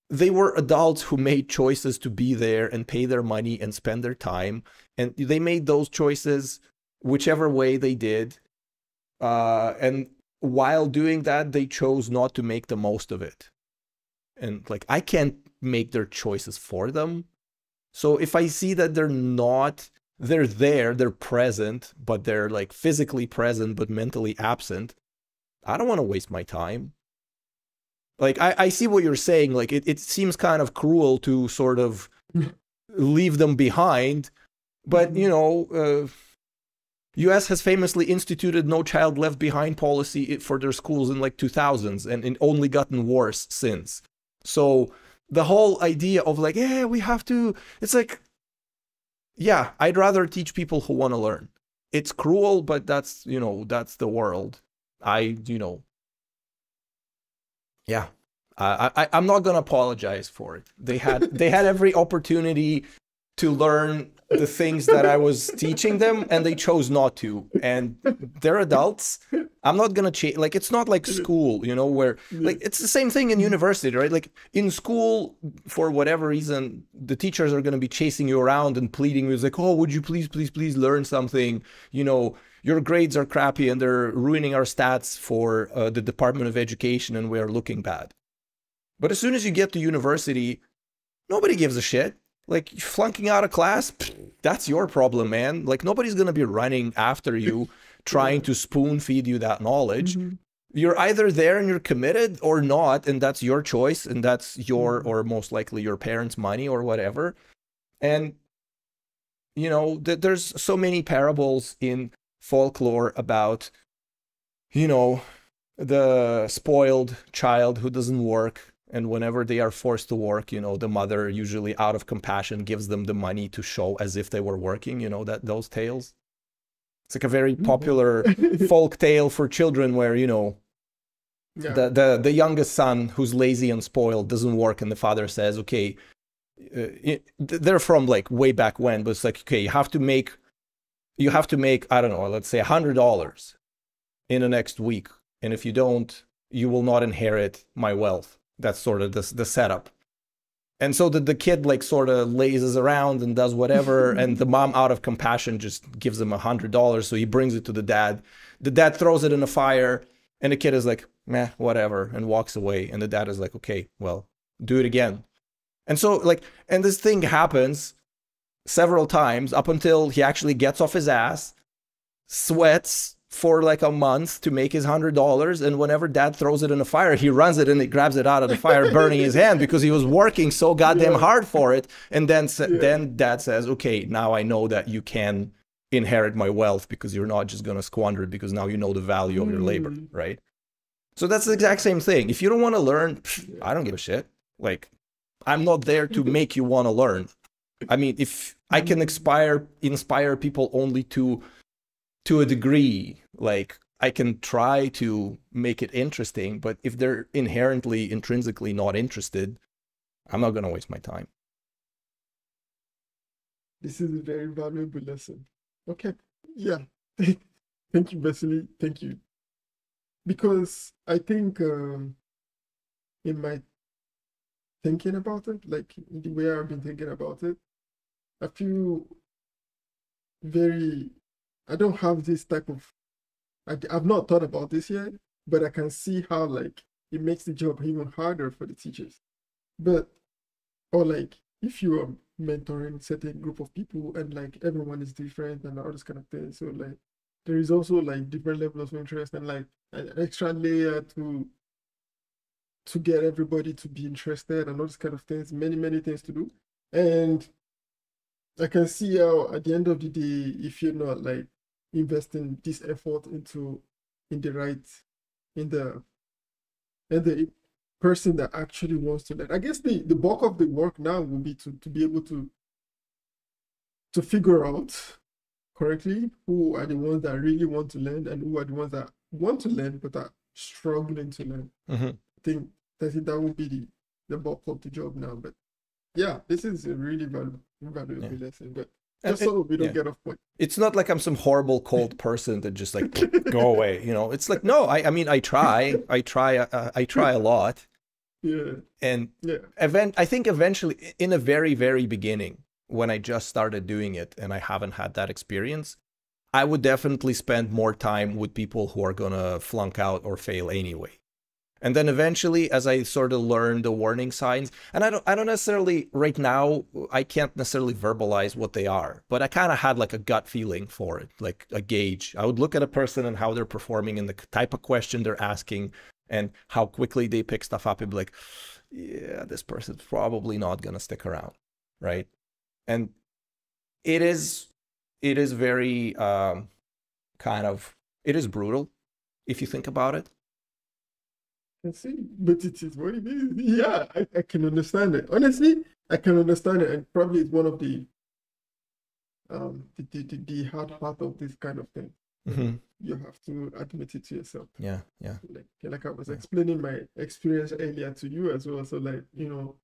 they were adults who made choices to be there and pay their money and spend their time. And they made those choices whichever way they did. And while doing that, they chose not to make the most of it. And like, I can't make their choices for them. So if I see that they're there, they're present, but they're like physically present, but mentally absent, I don't want to waste my time. Like, I see what you're saying. Like, it seems kind of cruel to sort of leave them behind. But, you know, US has famously instituted no child left behind policy for their schools in like 2000s, and it only gotten worse since. So the whole idea of like, yeah, we have to, it's like, yeah, I'd rather teach people who want to learn. It's cruel, but that's, you know, that's the world. You know, yeah, I'm not going to apologize for it. They had every opportunity to learn the things that I was teaching them, and they chose not to. And they're adults. I'm not going to change. Like, it's not like school, you know, where like it's the same thing in university, right? Like in school, for whatever reason, the teachers are going to be chasing you around and pleading with like, oh, would you please learn something? You know, your grades are crappy and they're ruining our stats for the Department of Education and we're looking bad. But as soon as you get to university, nobody gives a shit. Like, flunking out of class, that's your problem, man. Like, nobody's going to be running after you, trying to spoon feed you that knowledge. You're either there and you're committed or not, and that's your choice, and that's your, or most likely your parents' money or whatever. And, you know, there's so many parables in folklore about, you know, the spoiled child who doesn't work. And whenever they are forced to work, you know, the mother usually out of compassion gives them the money to show as if they were working, you know, those tales. It's like a very popular folk tale for children where, you know, the youngest son who's lazy and spoiled doesn't work, and the father says, okay, they're from like way back when, but it's like, okay, you have to make, I don't know, let's say $100 in the next week. And if you don't, you will not inherit my wealth. That's sort of the setup. And so the kid like sort of lazes around and does whatever. And the mom, out of compassion, just gives him $100. So he brings it to the dad. The dad throws it in a fire, and the kid is like, meh, whatever, and walks away. And the dad is like, okay, well, do it again. And so like, and this thing happens several times up until he actually gets off his ass, sweats for like a month to make his $100, and whenever dad throws it in the fire, he runs it and he grabs it out of the fire, burning his hand because he was working so goddamn hard for it. And then dad says, okay, now I know that you can inherit my wealth because you're not just going to squander it, because now you know the value of your labor, right? So that's the exact same thing. If you don't want to learn, I don't give a shit. Like, I'm not there to make you want to learn. I mean, if I can inspire people only to a degree, like I can try to make it interesting, but if they're intrinsically not interested, I'm not going to waste my time. This is a very valuable lesson. Okay. Yeah. Thank you, Vasili. Thank you. Because I think in my thinking about it, like the way I've been thinking about it, I feel I don't have this type of, I've not thought about this yet, but I can see how like it makes the job even harder for the teachers. But, or like if you are mentoring certain group of people and like everyone is different and all this kind of thing, so like there is also like different levels of interest and like an extra layer to get everybody to be interested and all this kind of things, many things to do. And I can see how at the end of the day, if you're not like investing this effort in the person that actually wants to learn. I guess the bulk of the work now will be to be able to figure out correctly who are the ones that really want to learn and who are the ones that want to learn but are struggling to learn. I think that will be the bulk of the job now. But yeah, this is a really valuable lesson. But just so we don't get off point. It's not like I'm some horrible cold person that just like go away. You know, it's like, no, I mean, I try a lot. Yeah. And I think eventually, in a very, very beginning, when I just started doing it and I haven't had that experience, I would definitely spend more time with people who are gonna flunk out or fail anyway. And then eventually, as I sort of learn the warning signs, and I don't necessarily, right now, I can't necessarily verbalize what they are, but I kind of had like a gut feeling for it, like a gauge. I would look at a person and how they're performing and the type of question they're asking and how quickly they pick stuff up and be like, yeah, this person's probably not going to stick around, right? And it is very it is brutal if you think about it. I see, but it is what it is. Yeah, I can understand it. Honestly, I can understand it, and probably it's one of the hard part of this kind of thing. You have to admit it to yourself. Yeah. Like I was explaining my experience earlier to you as well. So like, you know,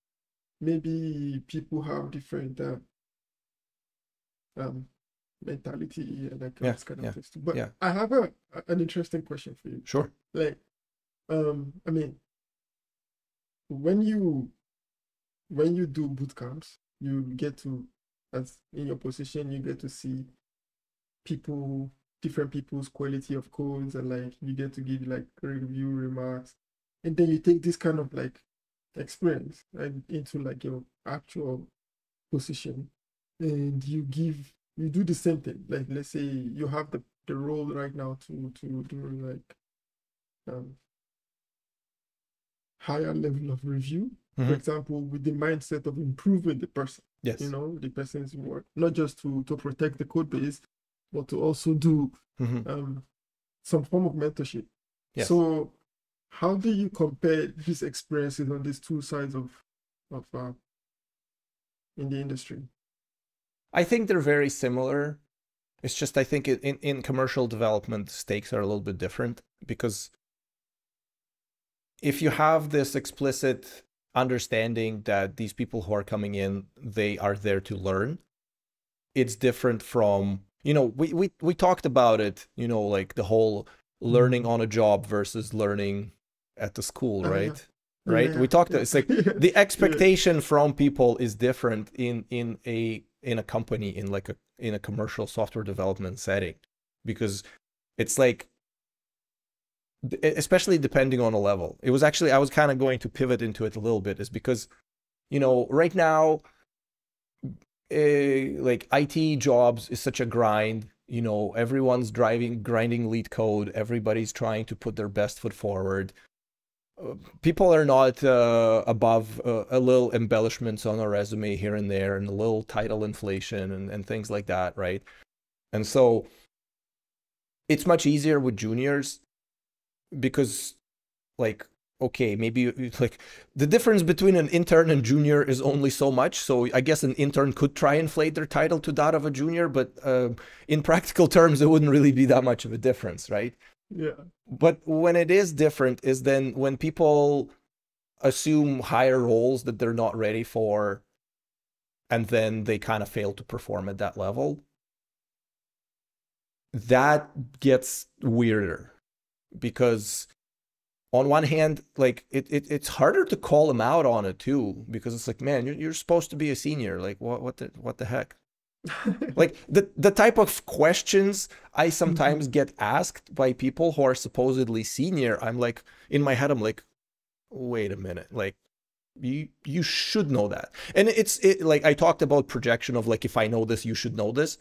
maybe people have different mentality and like this kind of things. But I have an interesting question for you. Sure. Like, I mean, when you do boot camps, you get to, as in your position, you get to see people different people's quality of codes, and like you get to give like review remarks, and then you take this kind of like experience and into like your actual position, and you do the same thing. Like let's say you have the role right now to do like higher level of review, for example, with the mindset of improving the person. Yes. The person's work, not just to protect the code base, but to also do some form of mentorship. Yes. So how do you compare these experiences on these two sides of in the industry? I think they're very similar. It's just, I think in commercial development, stakes are a little bit different, because if you have this explicit understanding that these people who are coming in, they are there to learn, it's different from, we talked about it, like the whole learning on a job versus learning at the school, right? Yeah. Right? We talked, it's like the expectation from people is different in a company, in a commercial software development setting, because it's like, especially depending on a level. It was actually, I was kind of going to pivot into it a little bit, is because, right now, like IT jobs is such a grind. Everyone's grinding lead code. Everybody's trying to put their best foot forward. People are not above a little embellishments on a resume here and there, and a little title inflation and things like that, right? And so it's much easier with juniors, because like, okay, maybe like the difference between an intern and junior is only so much. So I guess an intern could try and inflate their title to that of a junior, but in practical terms, it wouldn't really be that much of a difference, right? Yeah. But when it is different is then when people assume higher roles that they're not ready for, and then they kind of fail to perform at that level. That gets weirder, because on one hand, like it's harder to call them out on it too, because it's like, man, you're supposed to be a senior. Like what the heck? Like the type of questions I sometimes get asked by people who are supposedly senior, I'm like, in my head, I'm like, wait a minute, like you should know that. And it's like I talked about projection of like, if I know this, you should know this.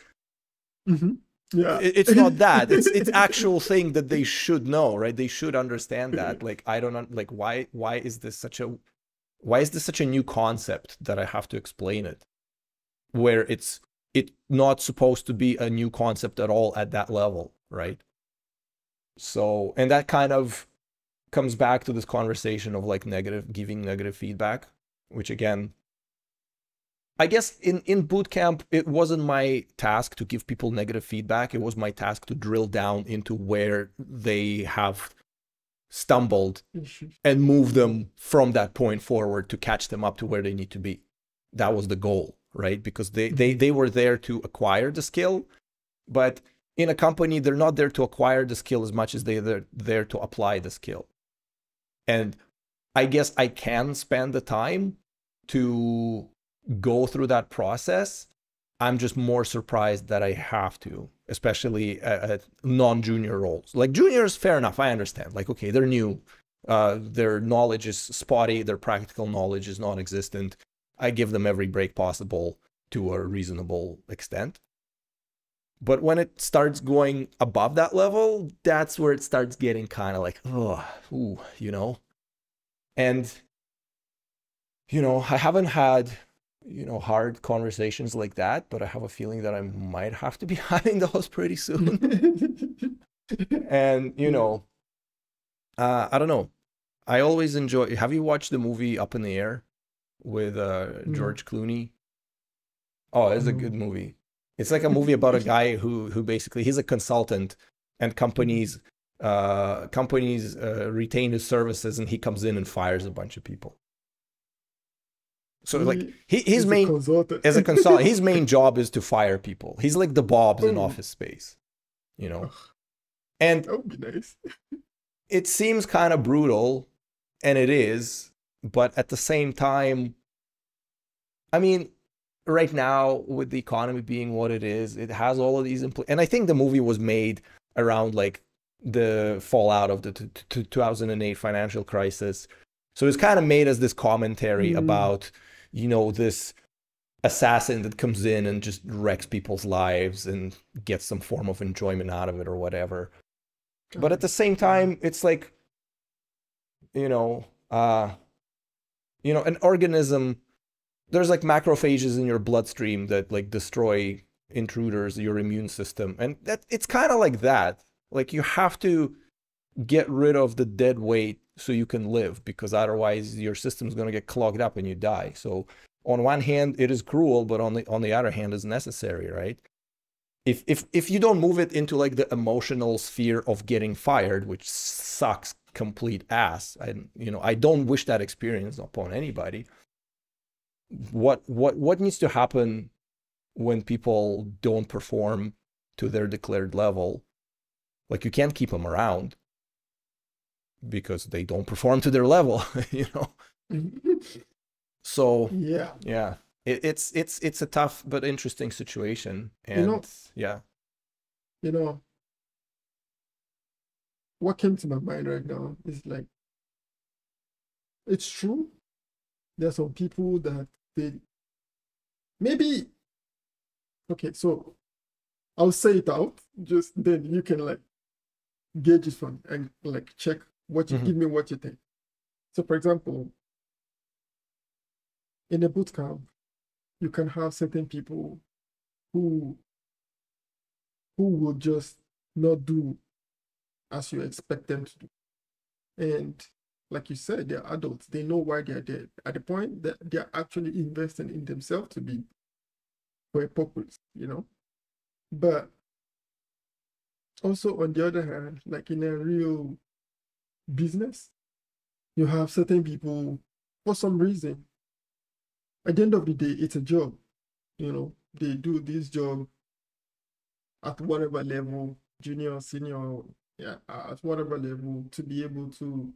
Yeah. It's not that. It's actual thing that they should know, right? They should understand that. Like, I don't know, like, why is this such a new concept that I have to explain it, where it's not supposed to be a new concept at all at that level, right? So, and that kind of comes back to this conversation of like giving negative feedback, which again, I guess in bootcamp, it wasn't my task to give people negative feedback. It was my task to drill down into where they have stumbled and move them from that point forward to catch them up to where they need to be. That was the goal, right? Because they were there to acquire the skill, but in a company, they're not there to acquire the skill as much as they're there to apply the skill. And I guess I can spend the time to go through that process. I'm just more surprised that I have to, especially at non-junior roles. Like juniors, fair enough, I understand. Like, okay, they're new, their knowledge is spotty, their practical knowledge is non-existent. I give them every break possible to a reasonable extent. But when it starts going above that level, that's where it starts getting kind of like, oh, ooh, And, I haven't had hard conversations like that, but I have a feeling that I might have to be having those pretty soon. And, I don't know. I always enjoy, have you watched the movie Up in the Air with George Clooney? Oh, it's a good movie. It's like a movie about a guy who basically, he's a consultant, and companies retain his services, and he comes in and fires a bunch of people. So like his main as a consultant, his main job is to fire people. He's like the Bobs in Office Space, And that would be nice. It seems kind of brutal, and it is, but at the same time, I mean, right now, with the economy being what it is, it has all of these and I think the movie was made around like the fallout of the 2008 financial crisis. So it's kind of made as this commentary about, you know, this assassin that comes in and just wrecks people's lives and gets some form of enjoyment out of it or whatever. But at the same time, it's like, you know, an organism, there's like macrophages in your bloodstream that like destroy intruders, your immune system. And that it's kind of like that. Like you have to get rid of the dead weight so you can live, because otherwise your system's going to get clogged up and you die. So on one hand, it is cruel, but on the other hand, it's necessary, right? If you don't move it into like the emotional sphere of getting fired, which sucks complete ass, I don't wish that experience upon anybody. What needs to happen when people don't perform to their declared level? Like you can't keep them around because they don't perform to their level, you know. So yeah, it's a tough but interesting situation, and what came to my mind right now is like, it's true. There's some people that they maybe, okay, so I'll say it out, just then you can like gauge it from and like check what you give me what you think. So for example, in a bootcamp, you can have certain people who will just not do as you expect them to do. And like you said, they're adults. They know why they're there. At the point that they're actually investing in themselves to be for a purpose, you know? But also on the other hand, like in a real business, you have certain people, for some reason, at the end of the day, it's a job. You know, they do this job at whatever level, junior, senior, at whatever level, to be able to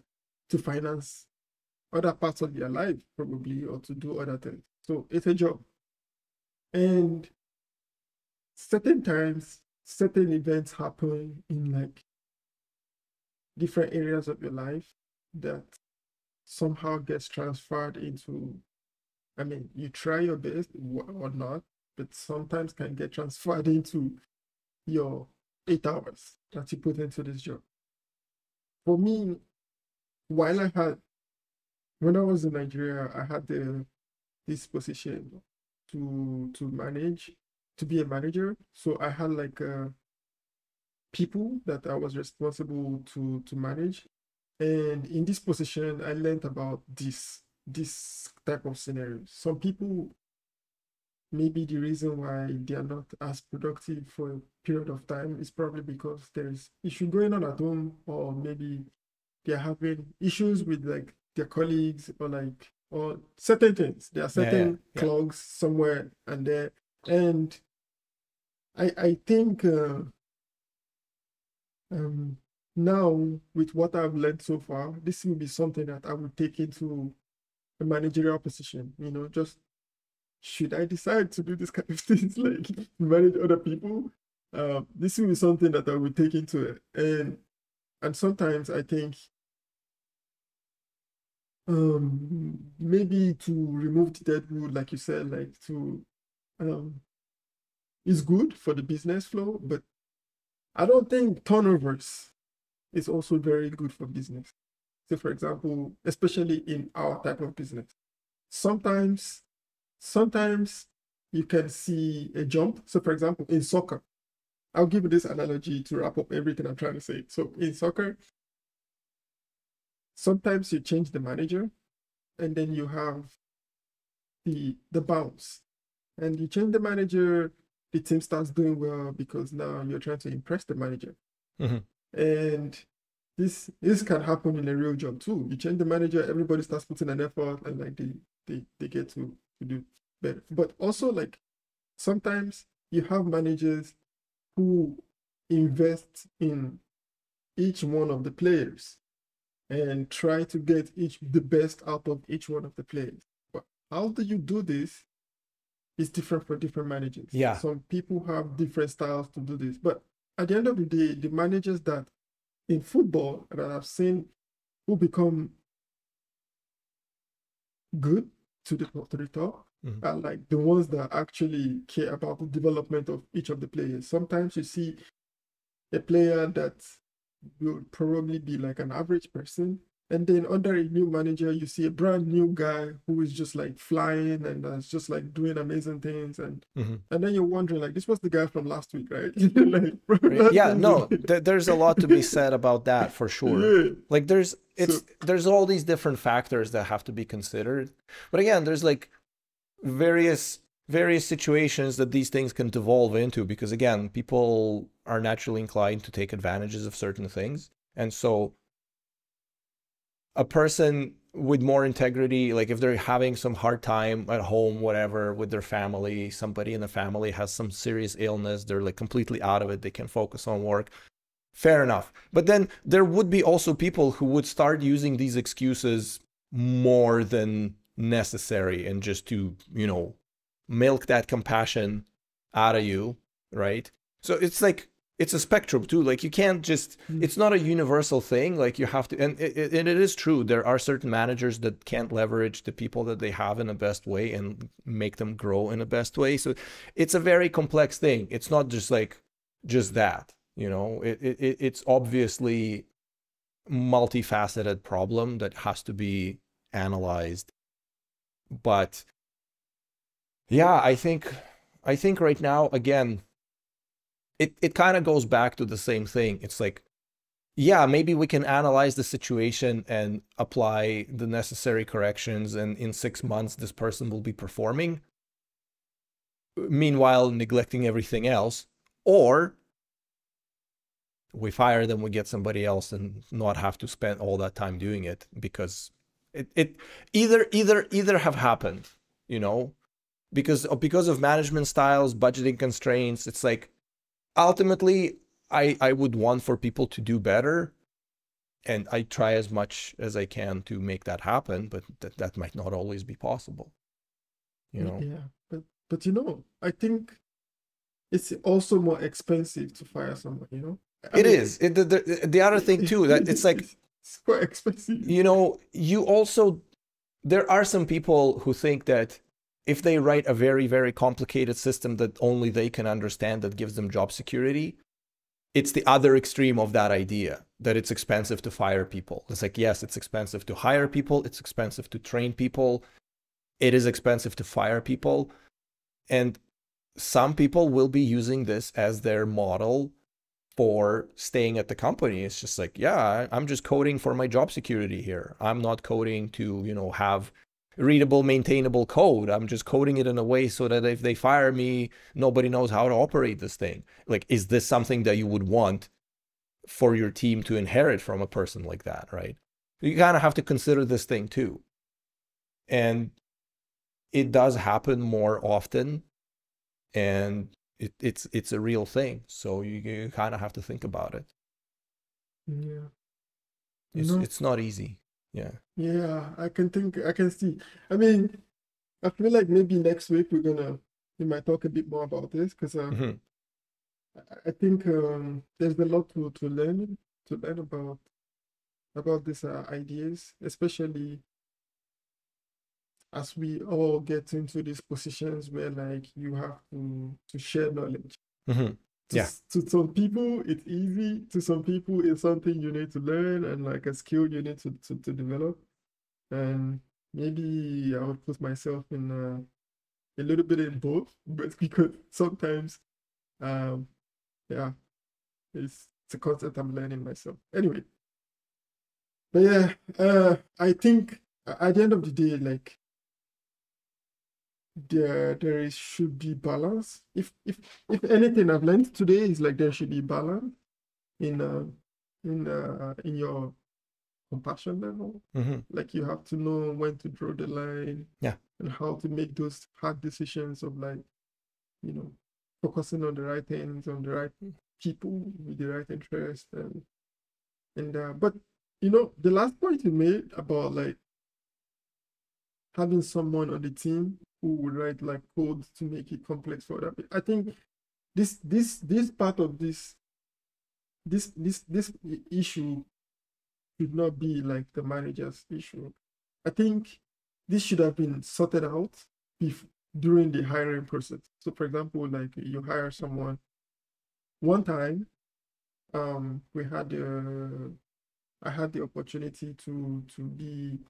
finance other parts of their life, probably, or to do other things. So it's a job. And certain times, certain events happen in like different areas of your life that somehow gets transferred into, I mean, you try your best or not, but sometimes can get transferred into your 8 hours that you put into this job. For me, when I was in Nigeria, I had this position to manage, to be a manager. So I had like people that I was responsible to manage. And in this position, I learned about this type of scenarios. Some people, maybe the reason why they are not as productive for a period of time is probably because there's issue going on at home, or maybe they're having issues with like their colleagues, or certain things. There are certain clogs somewhere and there. And I think now with what I've learned so far, this will be something that I would take into a managerial position, you know, just should I decide to do this kind of things, like manage other people, this will be something that I would take into it. And sometimes I think maybe to remove the dead wood, like you said, like to is good for the business flow, but I don't think turnovers is also very good for business. So for example, especially in our type of business, sometimes you can see a jump. So for example, in soccer, I'll give you this analogy to wrap up everything I'm trying to say. So in soccer, sometimes you change the manager and then you have the bounce. And you change the manager, the team starts doing well because now you're trying to impress the manager. And this can happen in a real job too. You change the manager, everybody starts putting an effort, and like they get to do better. But also, like, sometimes you have managers who invest in each one of the players and try to get the best out of each one of the players. But how do you do this is different for different managers. Yeah. Some people have different styles to do this. But at the end of the day, the managers that in football that I've seen who become good to the top are like the ones that actually care about the development of each of the players. Sometimes you see a player that will probably be like an average person, and then under a new manager, you see a brand new guy who is just like flying and is just like doing amazing things, and then you're wondering like, this was the guy from last week, right? Like, yeah, no, there's a lot to be said about that for sure. Yeah. Like there's all these different factors that have to be considered, but again, there's like various situations that these things can devolve into, because again, people are naturally inclined to take advantages of certain things. And so a person with more integrity, like if they're having some hard time at home, whatever, with their family, somebody in the family has some serious illness, they're like completely out of it, they can focus on work, fair enough. But then there would be also people who would start using these excuses more than necessary, and just to, you know, milk that compassion out of you, right? So it's like, it's a spectrum too. Like you can't just, it's not a universal thing. Like you have to, and it is true, there are certain managers that can't leverage the people that they have in the best way and make them grow in the best way. So it's a very complex thing. It's not just like, just that, you know, it's obviously multifaceted problem that has to be analyzed. But yeah, I think right now, again, it kind of goes back to the same thing. It's like, yeah, maybe we can analyze the situation and apply the necessary corrections, and in 6 months this person will be performing, meanwhile neglecting everything else. Or we fire them, we get somebody else, and not have to spend all that time doing it, because it either have happened, you know, because of management styles, budgeting constraints. It's like, ultimately, I would want for people to do better, and I try as much as I can to make that happen, but that might not always be possible, you know? Yeah, but you know, I think it's also more expensive to fire someone, you know? It is. The other thing too, that it's like, it's quite expensive. you know, there are some people who think that if they write a very, very complicated system that only they can understand, that gives them job security, it's the other extreme of that idea, that it's expensive to fire people. It's like, yes, it's expensive to hire people, it's expensive to train people, it is expensive to fire people. And some people will be using this as their model for staying at the company. It's just like, yeah, I'm just coding for my job security here. I'm not coding to, you know, have readable, maintainable code. I'm just coding it in a way so that if they fire me, nobody knows how to operate this thing. Like, is this something that you would want for your team to inherit from a person like that, right? You kind of have to consider this thing too. And it does happen more often, and it's a real thing. So you kind of have to think about it. Yeah. It's not easy. Yeah. Yeah, I can see. I mean, I feel like maybe next week we might talk a bit more about this, because I think there's a lot to learn about these ideas, especially as we all get into these positions where like you have to share knowledge. Yeah. To some people it's easy, to some people it's something you need to learn and like a skill you need to develop. And maybe I would put myself in a little bit in both, but because sometimes yeah, it's a concept I'm learning myself anyway. But yeah, I think at the end of the day, like should be balance. If anything I've learned today is like there should be balance in your compassion level. Like you have to know when to draw the line, yeah, and how to make those hard decisions of like, you know, focusing on the right things, on the right people with the right interest, and but you know, the last point you made about like having someone on the team who would write like code to make it complex for that. I think this part of this issue should not be like the manager's issue. I think this should have been sorted out during the hiring process. So for example, like you hire someone one time, we had I had the opportunity to be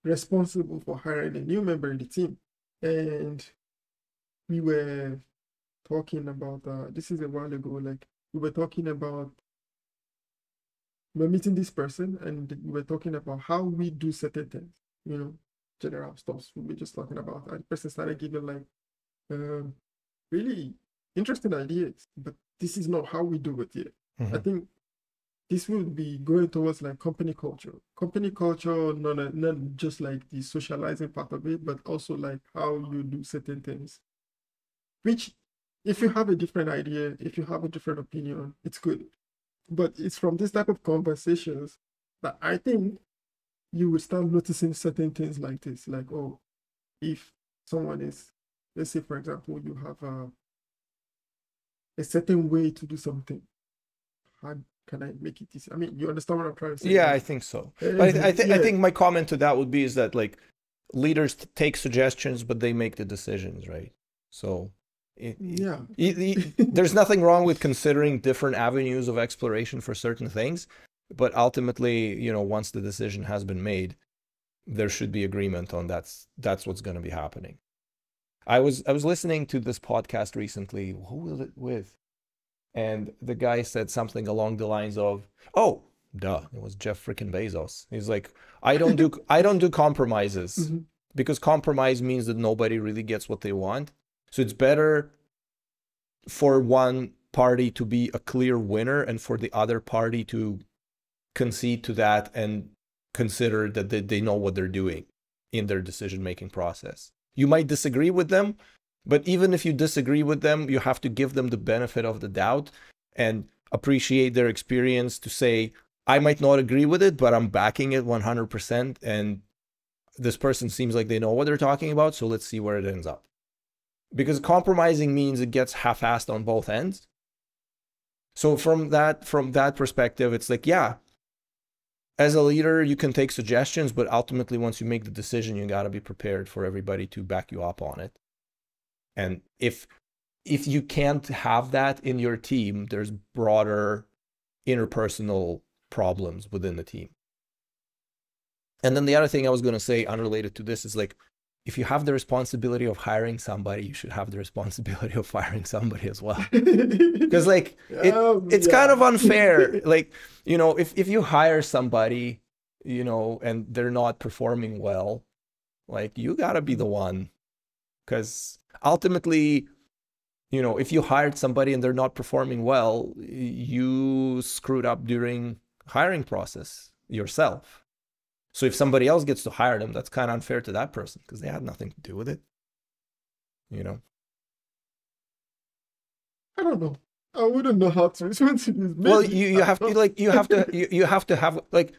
responsible for hiring a new member in the team, and we were talking about this is a while ago. Like we were talking about we're meeting this person, and we were talking about how we do certain things, you know, general stuff we were just talking about. And the person started giving like really interesting ideas, but this is not how we do it yet. I think this will be going towards like company culture, not just like the socializing part of it, but also like how you do certain things, which if you have a different idea, if you have a different opinion, it's good. But it's from this type of conversations that I think you will start noticing certain things like this, like, oh, if someone is, let's say, for example, you have a certain way to do something, how can I make it easy? I mean, you understand what I'm trying to say? Yeah, I think so. But I think my comment to that would be is that like leaders take suggestions, but they make the decisions, right? So there's nothing wrong with considering different avenues of exploration for certain things, but ultimately, you know, once the decision has been made, there should be agreement on that's what's going to be happening. I was listening to this podcast recently. Who was it with? And the guy said something along the lines of, "Oh, duh, it was Jeff freaking Bezos." He's like, "I don't do compromises because compromise means that nobody really gets what they want. So it's better for one party to be a clear winner and for the other party to concede to that and consider that they know what they're doing in their decision-making process. You might disagree with them, but even if you disagree with them, you have to give them the benefit of the doubt and appreciate their experience to say, I might not agree with it, but I'm backing it 100%. And this person seems like they know what they're talking about. So let's see where it ends up. Because compromising means it gets half-assed on both ends. So from that perspective, it's like, yeah, as a leader, you can take suggestions, but ultimately, once you make the decision, you got to be prepared for everybody to back you up on it. And if you can't have that in your team, there's broader interpersonal problems within the team. And then the other thing I was going to say, unrelated to this, is like, if you have the responsibility of hiring somebody, you should have the responsibility of firing somebody as well. Because like, it's kind of unfair. Like, you know, if you hire somebody, you know, and they're not performing well, like you gotta be the one. Because ultimately, you know, if you hired somebody and they're not performing well, you screwed up during hiring process yourself. So if somebody else gets to hire them, that's kind of unfair to that person because they had nothing to do with it. You know? I don't know. I wouldn't know how to respond to this. Maybe. Well, you have to have like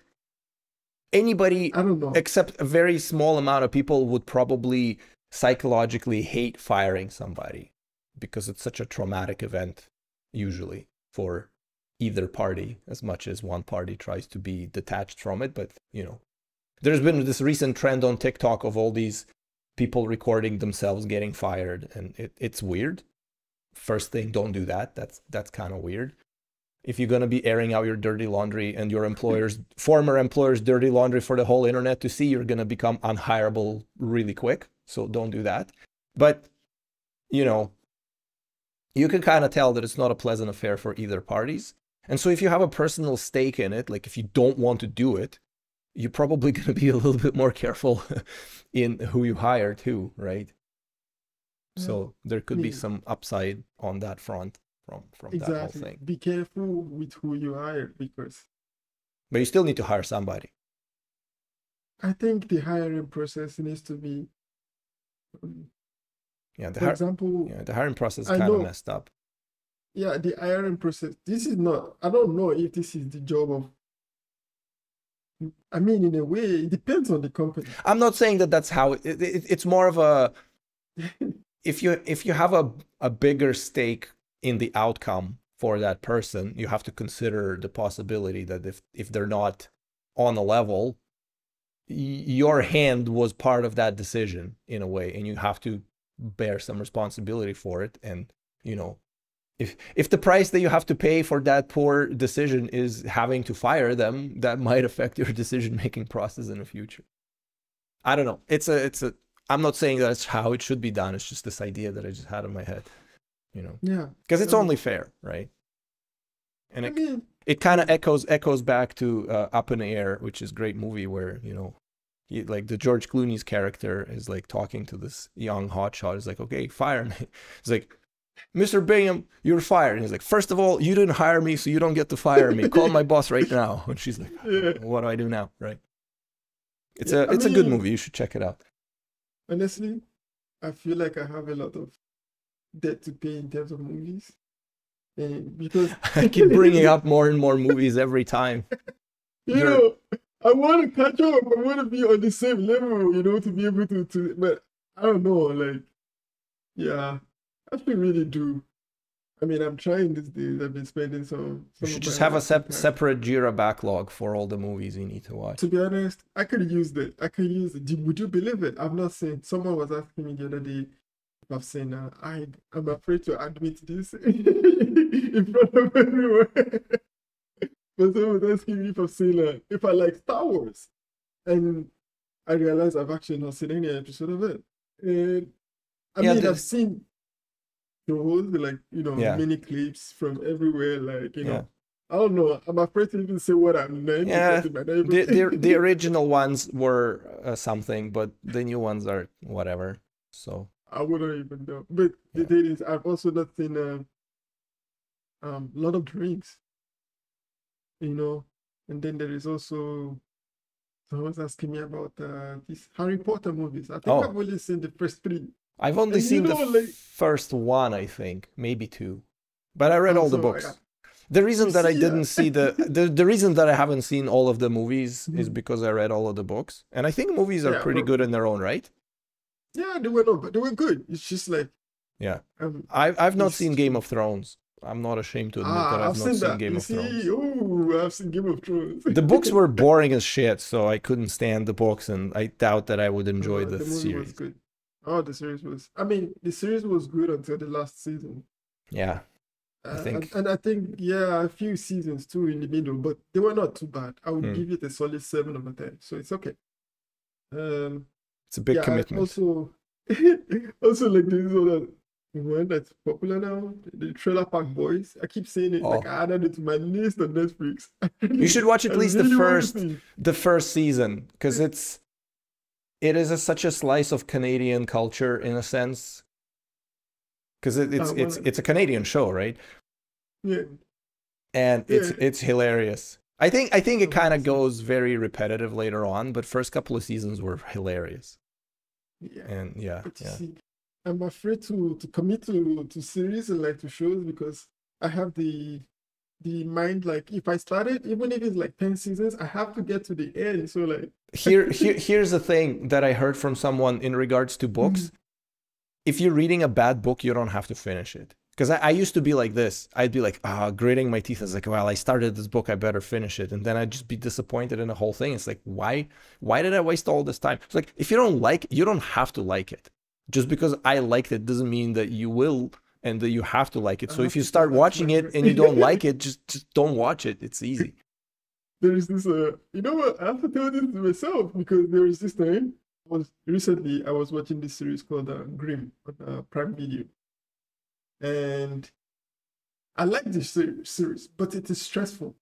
anybody, I don't know, except a very small amount of people would probably psychologically hate firing somebody because it's such a traumatic event usually for either party, as much as one party tries to be detached from it. But, you know, there's been this recent trend on TikTok of all these people recording themselves getting fired, and it's weird. First thing, don't do that. That's kind of weird. If you're going to be airing out your dirty laundry and your former employer's dirty laundry for the whole internet to see, you're going to become unhireable really quick. So don't do that. But, you know, you can kind of tell that it's not a pleasant affair for either parties. And so if you have a personal stake in it, like if you don't want to do it, you're probably going to be a little bit more careful in who you hire too, right? Yeah. So there could be some upside on that front from that whole thing. Be careful with who you hire because... But you still need to hire somebody. I think the hiring process needs to be... for example... Yeah, the hiring process is kind of messed up. Yeah, the hiring process. This is not... I don't know if this is the job of I mean, in a way, it depends on the company. I'm not saying that that's how it's more of a, if you have a bigger stake in the outcome for that person, you have to consider the possibility that if they're not on a level, your hand was part of that decision in a way, and you have to bear some responsibility for it. And you know, if the price that you have to pay for that poor decision is having to fire them, that might affect your decision-making process in the future. I don't know. It's a I'm not saying that's how it should be done. It's just this idea that I just had in my head, you know. Yeah. Because it's only fair, right? And it kind of echoes back to Up in the Air, which is a great movie where, you know, like the George Clooney's character is like talking to this young hotshot. He's like, okay, fire me. He's like, Mr. Bingham, you're fired. And he's like, first of all, you didn't hire me, so you don't get to fire me. Call my boss right now. And she's like, what do I do now? Right. It's a good movie. You should check it out. Honestly, I feel like I have a lot of debt to pay in terms of movies. Because I keep bringing up more and more movies every time. You know, I want to catch up. I want to be on the same level, you know, to be able to but I don't know, like, yeah, I actually really do. I mean, I'm trying these days. I've been spending some you should just have a separate Jira backlog for all the movies you need to watch. To be honest, I could use that. Would you believe it? I've not seen. Someone was asking me the other day if I've seen. I'm afraid to admit this in front of everyone. But someone was asking me if I've seen. If I like Star Wars, and I realized I've actually not seen any episode of it. And I mean, I've seen shows like, you know, mini clips from everywhere, like, you know. I don't know. I'm afraid to even say what I meant. Yeah, the original ones were something, but the new ones are whatever. So I wouldn't even know. But the thing is, I've also not seen Lord of the Rings. You know, and then there is also someone's asking me about these Harry Potter movies. I think I've only seen the first 3. I've only seen the first one, I think, maybe 2, but I read all the books. The reason that I didn't see the reason that I haven't seen all of the movies is because I read all of the books, and I think movies are pretty good in their own right. Yeah, they were but they were good. It's just like I've not seen Game of Thrones. I'm not ashamed to admit that I've not seen Game of Thrones. Oh, I've seen Game of Thrones. The books were boring as shit, so I couldn't stand the books, and I doubt that I would enjoy the series. Was good. Oh, the series was. I mean, the series was good until the last season. Yeah, I think. And I think, a few seasons too in the middle, but they were not too bad. I would give it a solid 7 over 10, so it's okay. It's a big commitment. Also, like this other one that's popular now, the Trailer Park Boys. I keep saying it, like I added it to my list on Netflix. You should watch at least the first season, because it is such a slice of Canadian culture in a sense, because it's a Canadian show, right? Yeah. And it's hilarious. I think it kind of goes very repetitive later on, but first couple of seasons were hilarious. Yeah. And see, I'm afraid to commit to series and like to shows, because I have the mind, like if I started, even if it's like 10 seasons, I have to get to the end. So like here's the thing that I heard from someone in regards to books. If you're reading a bad book, you don't have to finish it. Because I used to be like this. I'd be like, gritting my teeth. I was like, well, I started this book, I better finish it. And then I'd just be disappointed in the whole thing. It's like, why did I waste all this time? It's like, if you don't like it, you don't have to like it. Just because I liked it doesn't mean that you will and that you have to like it. So if you start watching it and you don't like it, just don't watch it. It's easy. There is this, you know what? I have to tell this to myself, because there is this time. Recently, I was watching this series called Grimm on Prime Video. And I like this series, but it is stressful.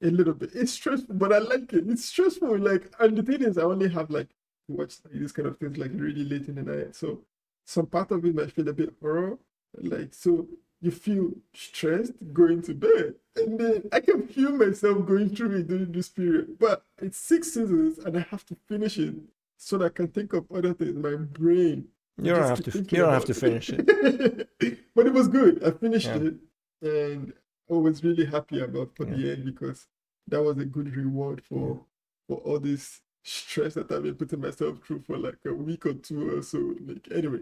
A little bit. It's stressful, but I like it. It's stressful. Like, and the thing is, I only have like to watch these kind of things like really late in the night. So some part of it might feel a bit horror. Like, so you feel stressed going to bed. And then I can feel myself going through it during this period. But it's 6 seasons and I have to finish it so that I can think of other things. My brain. You don't have to finish it. But it was good. I finished it, and I was really happy about the end, because that was a good reward for all this stress that I've been putting myself through for like a week or two or so. Like anyway,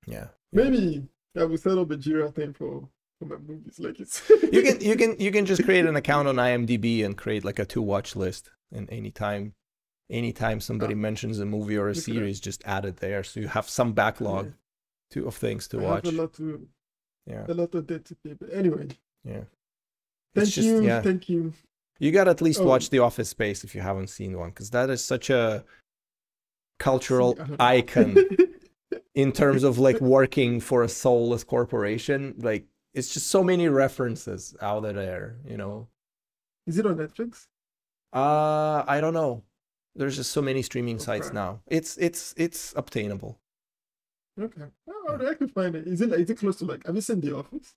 Yeah. maybe I will set up a Jira thing for my movies. Like it's you can just create an account on IMDb and create like a to watch list, and anytime somebody mentions a movie or a series, just add it there, so you have some backlog of things to watch. I have a lot of debt to pay. But anyway, thank you. You got to at least watch The Office Space if you haven't seen one, because that is such a cultural icon in terms of like working for a soulless corporation. Like, it's just so many references out there, you know. Is it on Netflix? I don't know. There's just so many streaming sites now. It's obtainable. Okay. Oh, I could find it. Is it close to like? Have you seen The Office?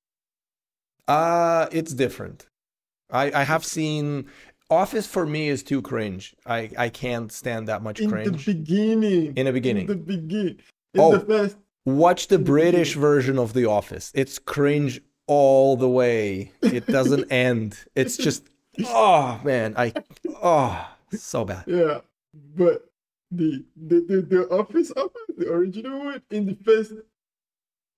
It's different. I have seen Office. For me is too cringe. I can't stand that much cringe. In the beginning. In the beginning. The first. Watch the British version of The Office. It's cringe all the way. It doesn't end. It's just, oh man, so bad. Yeah, but the Office, the original one, in the first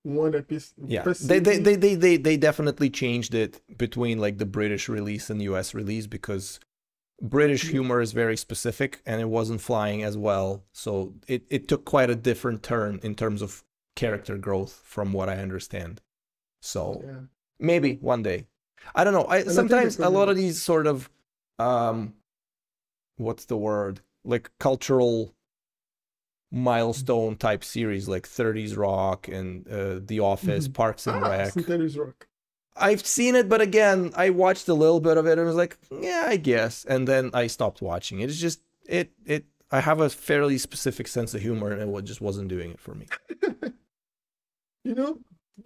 one episode. Yeah, they definitely changed it between like the British release and US release, because British humor is very specific and it wasn't flying as well. So it took quite a different turn in terms of character growth from what I understand. So maybe one day. I don't know. Sometimes a lot of these sort of, what's the word? Like cultural milestone type series like 30s Rock and The Office, Parks and Rec. 30s Rock. I've seen it, but again, I watched a little bit of it and was like, yeah, I guess. And then I stopped watching it. It's just, I have a fairly specific sense of humor and it just wasn't doing it for me. You know,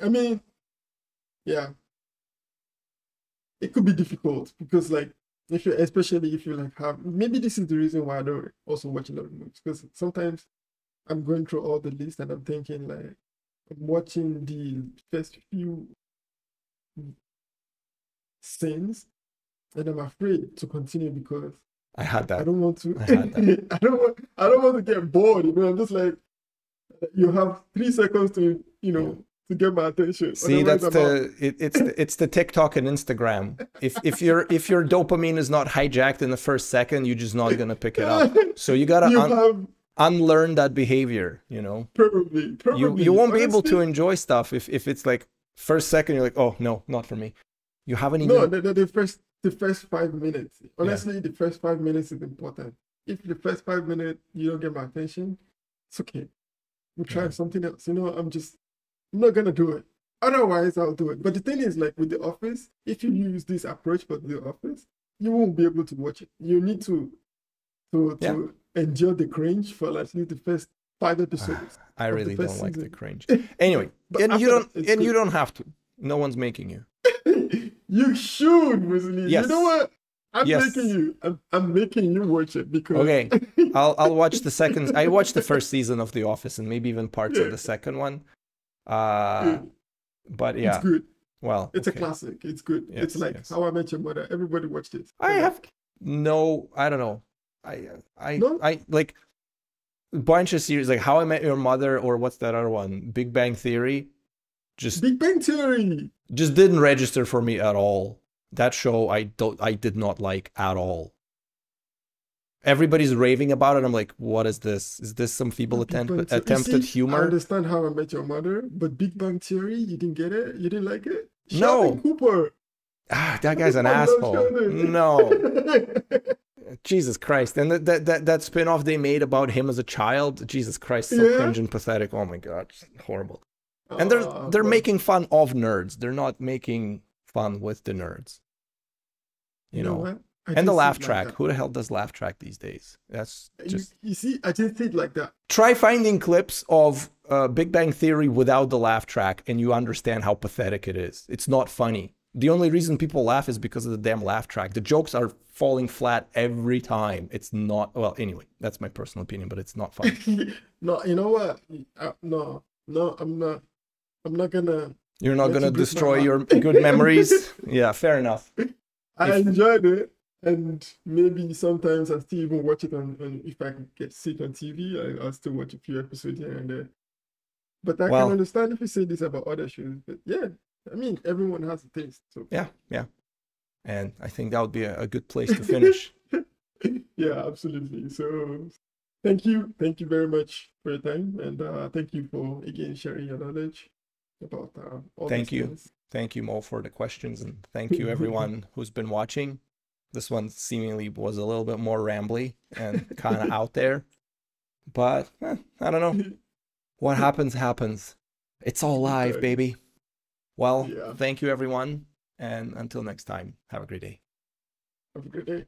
I mean, yeah. It could be difficult because like, especially if you like have, maybe this is the reason why I don't also watch a lot of movies, because sometimes I'm going through all the list and I'm thinking like, I'm watching the first few scenes and I'm afraid to continue because I had that. I don't want to. I don't want to get bored. You know, I'm just like, you have 3 seconds to, you know, to get my attention. See, that's it's the TikTok and Instagram. If your dopamine is not hijacked in the first second, you're just not gonna pick it up. So you gotta unlearn that behavior. You know, probably. You won't be able to enjoy stuff if it's like first second you're like, oh no, not for me. You haven't even. No, the first 5 minutes. Honestly, the first 5 minutes is important. If the first 5 minutes you don't get my attention, it's okay. We'll try something else. You know, I'm not gonna do it. Otherwise, I'll do it. But the thing is, like with The Office, if you use this approach for The Office, you won't be able to watch it. You need to endure the cringe for like the first 5 episodes. I really don't like the cringe. Anyway, and you don't have to. No one's making you. You should, Vasili. Yes. You know what? I'm making you watch it because okay. I'll watch the second. I watched the first season of The Office and maybe even parts of the second one. But yeah, it's good. Well, it's a classic. It's good. Yes, it's like How I Met Your Mother. Everybody watched it. I don't know. I like a bunch of series like How I Met Your Mother, or what's that other one? Big Bang Theory. Big Bang Theory just didn't register for me at all. That show I did not like at all. Everybody's raving about it. I'm like, what is this? Is this some feeble attempt at humor? I understand How I Met Your Mother, but Big Bang Theory, you didn't get it? You didn't like it? No. Sheldon Cooper. That guy's an asshole. No. Jesus Christ. And that spin-off they made about him as a child, Jesus Christ, so cringe and pathetic. Oh my God, horrible. And they're making fun of nerds. They're not making fun with the nerds. You know what? And the laugh track. Who the hell does laugh track these days? That's just... You see, I didn't think like that. Try finding clips of Big Bang Theory without the laugh track and you understand how pathetic it is. It's not funny. The only reason people laugh is because of the damn laugh track. The jokes are falling flat every time. It's not... Well, anyway, that's my personal opinion, but it's not funny. No, you know what? No, I'm not gonna... You're not gonna destroy your good memories? Yeah, fair enough. I enjoyed it. And maybe sometimes I still even watch it on if I can get see it on TV, I'll still watch a few episodes here and there. But I can Well, understand if you say this about other shows. But yeah, I mean, everyone has a taste. So yeah. And I think that would be a good place to finish. yeah, absolutely. So thank you very much for your time, and thank you for again sharing your knowledge about all these Thank you. things. Thank you, Mo, for the questions, and thank you everyone who's been watching. This one seemingly was a little bit more rambly and kind of out there, but I don't know. What happens, happens. It's all live, baby. Well, yeah. Thank you everyone, and until next time, have a great day. Have a good day.